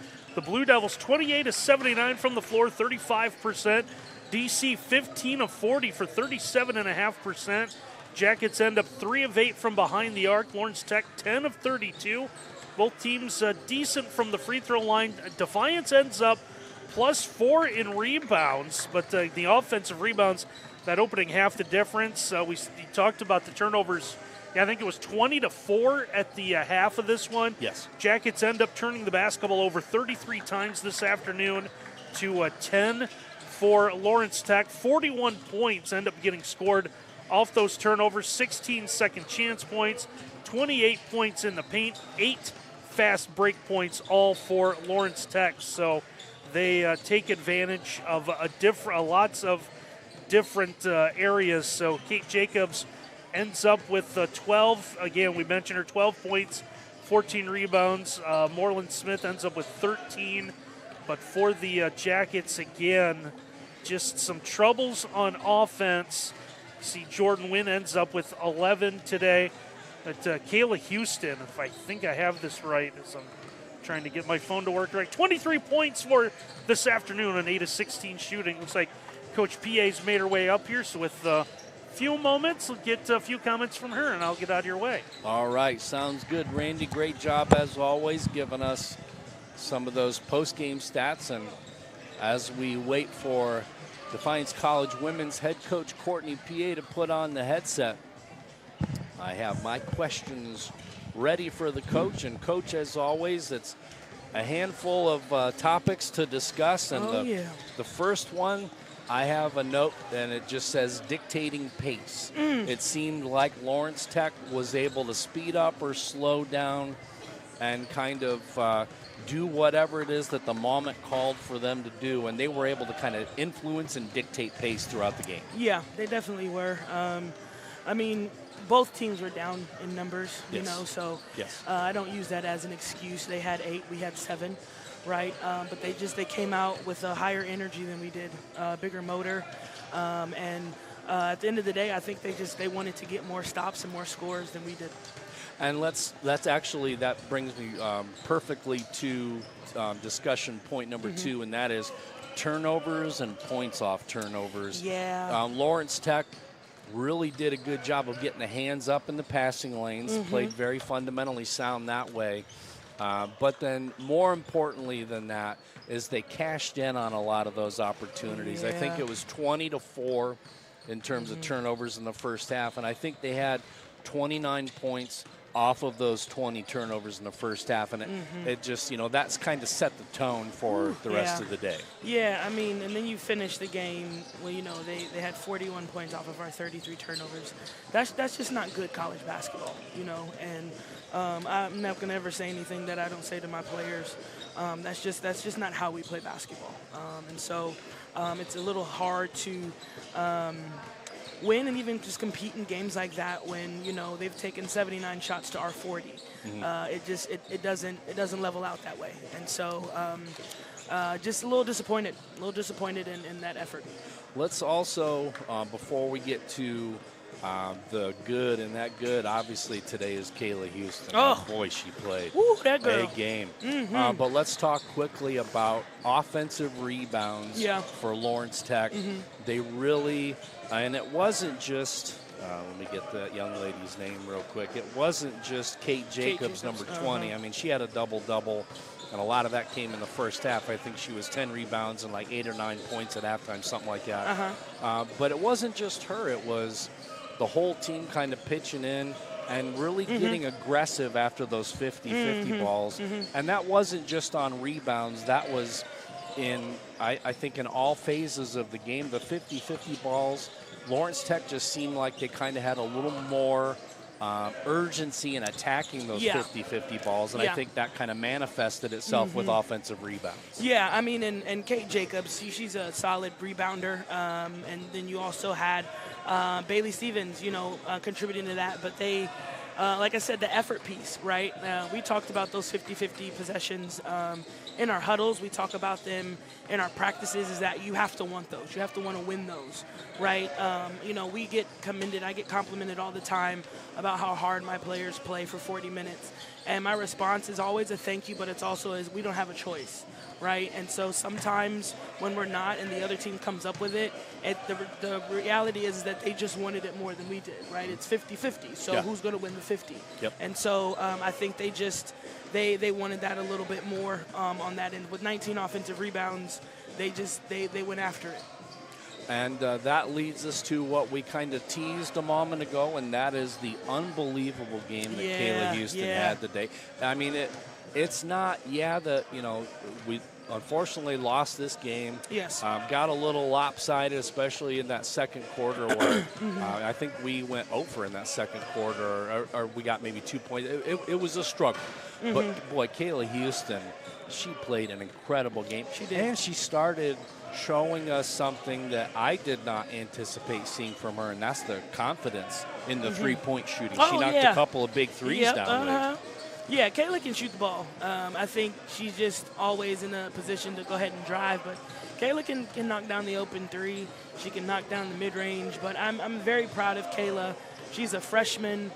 Blue Devils 28 of 79 from the floor, 35%. DC 15 of 40 for 37.5%. Jackets end up 3 of 8 from behind the arc. Lawrence Tech 10 of 32. Both teams decent from the free throw line. Defiance ends up +4 in rebounds, but the offensive rebounds, that opening half, the difference. We talked about the turnovers. Yeah, I think it was 20-4 at the half of this one. Yes. Jackets end up turning the basketball over 33 times this afternoon to 10 for Lawrence Tech. 41 points end up getting scored off those turnovers, 16 second chance points, 28 points in the paint, 8 fast break points, all for Lawrence Tech. So they take advantage of lots of different areas. So Kate Jacobs ends up with 12. Again, we mentioned her 12 points, 14 rebounds. Moreland Smith ends up with 13. But for the Jackets, again, just some troubles on offense. See, Jordan Wynn ends up with 11 today. But Kayla Houston, if I think I have this right, as I'm trying to get my phone to work right, 23 points for this afternoon on 8 of 16 shooting. Looks like Coach PA's made her way up here, so with a few moments, we'll get a few comments from her, and I'll get out of your way. All right, sounds good, Randy. Great job, as always, giving us some of those post-game stats. And as we wait for Defiance College women's head coach Courtney PA to put on the headset, I have my questions ready for the coach. And, Coach, as always, it's a handful of topics to discuss. And the first one, I have a note, and it just says dictating pace. It seemed like Lawrence Tech was able to speed up or slow down and kind of do whatever it is that the moment called for them to do, and they were able to kind of influence and dictate pace throughout the game. Yeah, they definitely were. I mean, both teams were down in numbers, you know, so I don't use that as an excuse. They had 8, we had 7, right? But they came out with a higher energy than we did, bigger motor, and at the end of the day, I think they wanted to get more stops and more scores than we did. And that brings me perfectly to discussion point number 2, and that is turnovers and points off turnovers. Yeah. Lawrence Tech really did a good job of getting the hands up in the passing lanes, played very fundamentally sound that way. But then more importantly than that is they cashed in on a lot of those opportunities. I think it was 20-4 in terms of turnovers in the first half, and I think they had 29 points off of those 20 turnovers in the first half, and it just, that's kind of set the tone for the rest of the day. Yeah, I mean, and then you finish the game, well, they had 41 points off of our 33 turnovers. That's just not good college basketball, and I'm not going to ever say anything that I don't say to my players. That's just not how we play basketball. And so it's a little hard to win and even just compete in games like that when, you know, they've taken 79 shots to our 40. It doesn't level out that way. And so just a little disappointed in that effort. Let's also, before we get to the good, and that good, obviously, today is Kayla Houston. Oh. Boy, she played that girl. a game. But let's talk quickly about offensive rebounds for Lawrence Tech. They really, and it wasn't just, let me get that young lady's name real quick. It wasn't just Kate Jacobs, number 20. I mean, she had a double-double. And a lot of that came in the first half. I think she was 10 rebounds and like 8 or 9 points at halftime, something like that. But it wasn't just her. It was the whole team kind of pitching in and really getting aggressive after those 50-50 balls. And that wasn't just on rebounds. That was in, I think, in all phases of the game. The 50-50 balls, Lawrence Tech just seemed like they kind of had a little more urgency in attacking those 50-50 balls, and I think that kind of manifested itself with offensive rebounds. Yeah, I mean, and Kate Jacobs, she's a solid rebounder, and then you also had Bailey Stevens, you know, contributing to that, but they, like I said, the effort piece, right? We talked about those 50-50 possessions in our huddles. We talk about them in our practices, is that you have to want those. You have to want to win those, right? You know, we get commended, I get complimented all the time about how hard my players play for 40 minutes. And my response is always a thank you, but it's also we don't have a choice, right? And so sometimes when we're not and the other team comes up with it, the reality is that they just wanted it more than we did, right? It's 50-50, so who's going to win the 50? And so I think they just they wanted that a little bit more on that end. With 19 offensive rebounds, they went after it. And that leads us to what we kind of teased a moment ago, and that is the unbelievable game that Kayla Houston had today. I mean, it's not, we unfortunately lost this game. Yes. Got a little lopsided, especially in that second quarter where I think we went over in that second quarter, or we got maybe 2 points. It was a struggle. But, boy, Kayla Houston, she played an incredible game. She did. And she started showing us something that I did not anticipate seeing from her, and that's the confidence in the three-point shooting. She knocked a couple of big threes down there. Yeah, Kayla can shoot the ball. I think she's just always in a position to go ahead and drive, but Kayla can knock down the open three. She can knock down the mid-range, but I'm very proud of Kayla. She's a freshman.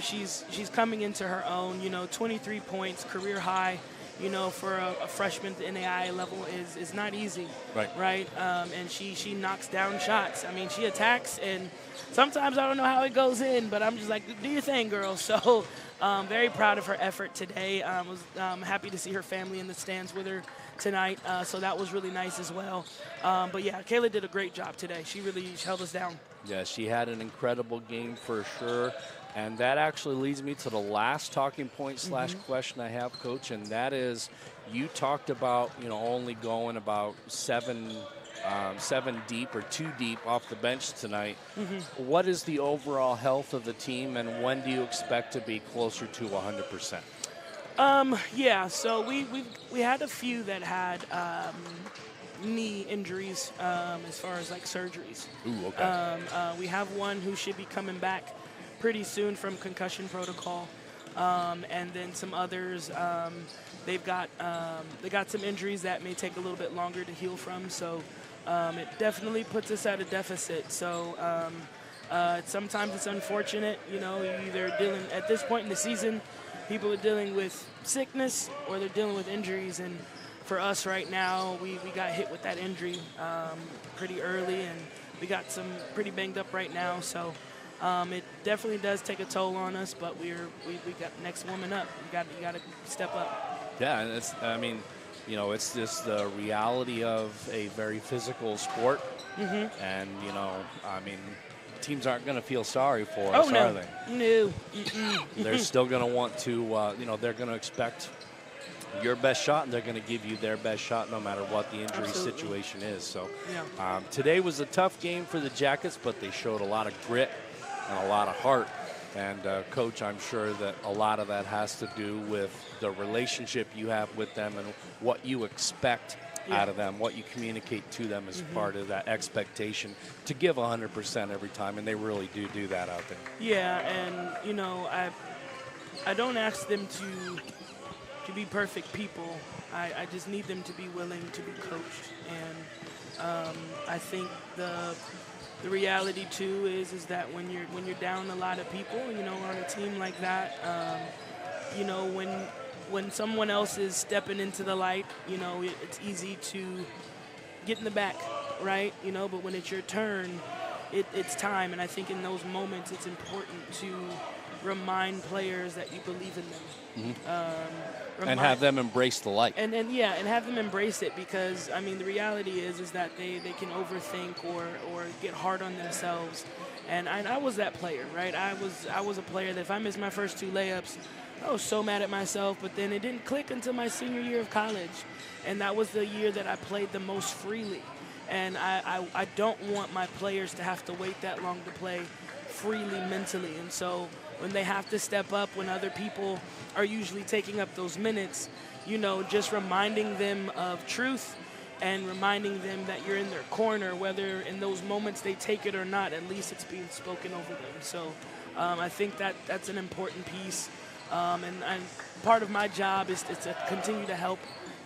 She's coming into her own, 23 points, career high. For a freshman to NAIA level is not easy, right? And she knocks down shots. I mean, she attacks, and sometimes I don't know how it goes in, but I'm just like, do your thing, girl. So very proud of her effort today. Was happy to see her family in the stands with her tonight, so that was really nice as well. But yeah, Kayla did a great job today. She really held us down. Yeah, she had an incredible game for sure. And that actually leads me to the last talking point / question I have, Coach, and that is, you talked about, only going about seven deep or 2 deep off the bench tonight. What is the overall health of the team, and when do you expect to be closer to 100%? Yeah, so we had a few that had knee injuries as far as like surgeries. Ooh, okay. We have one who should be coming back pretty soon from concussion protocol, and then some others they got some injuries that may take a little bit longer to heal from, so it definitely puts us at a deficit. So sometimes it's unfortunate, you're either dealing at this point in the season, people are dealing with sickness or they're dealing with injuries, and for us right now, we got hit with that injury pretty early, and we got some pretty banged up right now, so it definitely does take a toll on us, but we got next woman up. You got to step up. Yeah, and it's just the reality of a very physical sport. And, teams aren't going to feel sorry for us, are they? No. They're still going to want to, they're going to expect your best shot, and they're going to give you their best shot no matter what the injury situation is. So today was a tough game for the Jackets, but they showed a lot of grit and a lot of heart. And, Coach, I'm sure that a lot of that has to do with the relationship you have with them and what you expect out of them, what you communicate to them as part of that expectation to give 100% every time, and they really do that out there. Yeah, and you know, I don't ask them to be perfect people. I just need them to be willing to be coached, and I think the reality too is that when you're down a lot of people, you know, on a team like that, you know, when someone else is stepping into the light, you know, it's easy to get in the back, right? You know, but when it's your turn, it's time, and I think in those moments it's important to remind players that you believe in them. And have them embrace the light. And have them embrace it, because, I mean, the reality is that they can overthink or get hard on themselves. And I was that player, right? I was a player that if I missed my first 2 layups, I was so mad at myself, but then it didn't click until my senior year of college. And that was the year that I played the most freely. And I don't want my players to have to wait that long to play freely mentally. And so when they have to step up, when other people are usually taking up those minutes, you know, just reminding them of truth and reminding them that you're in their corner, whether in those moments they take it or not, at least it's being spoken over them. So I think that's an important piece. And part of my job is to continue to help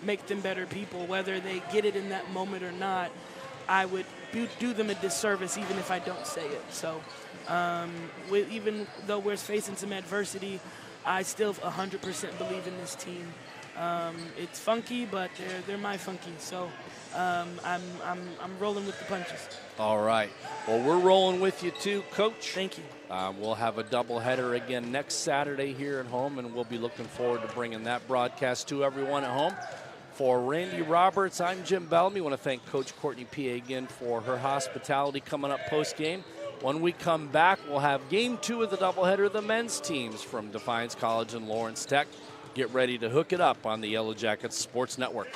make them better people, whether they get it in that moment or not. I would do them a disservice even if I don't say it. So even though we're facing some adversity, I still 100% believe in this team. It's funky, but they're my funky. So I'm rolling with the punches. All right. Well, we're rolling with you too, Coach. Thank you. We'll have a doubleheader again next Saturday here at home, and we'll be looking forward to bringing that broadcast to everyone at home. For Randy Roberts, I'm Jim Bellamy. I want to thank Coach Courtney P. again for her hospitality coming up post-game. When we come back, we'll have Game 2 of the doubleheader, the men's teams from Defiance College and Lawrence Tech. Get ready to hook it up on the Yellow Jackets Sports Network.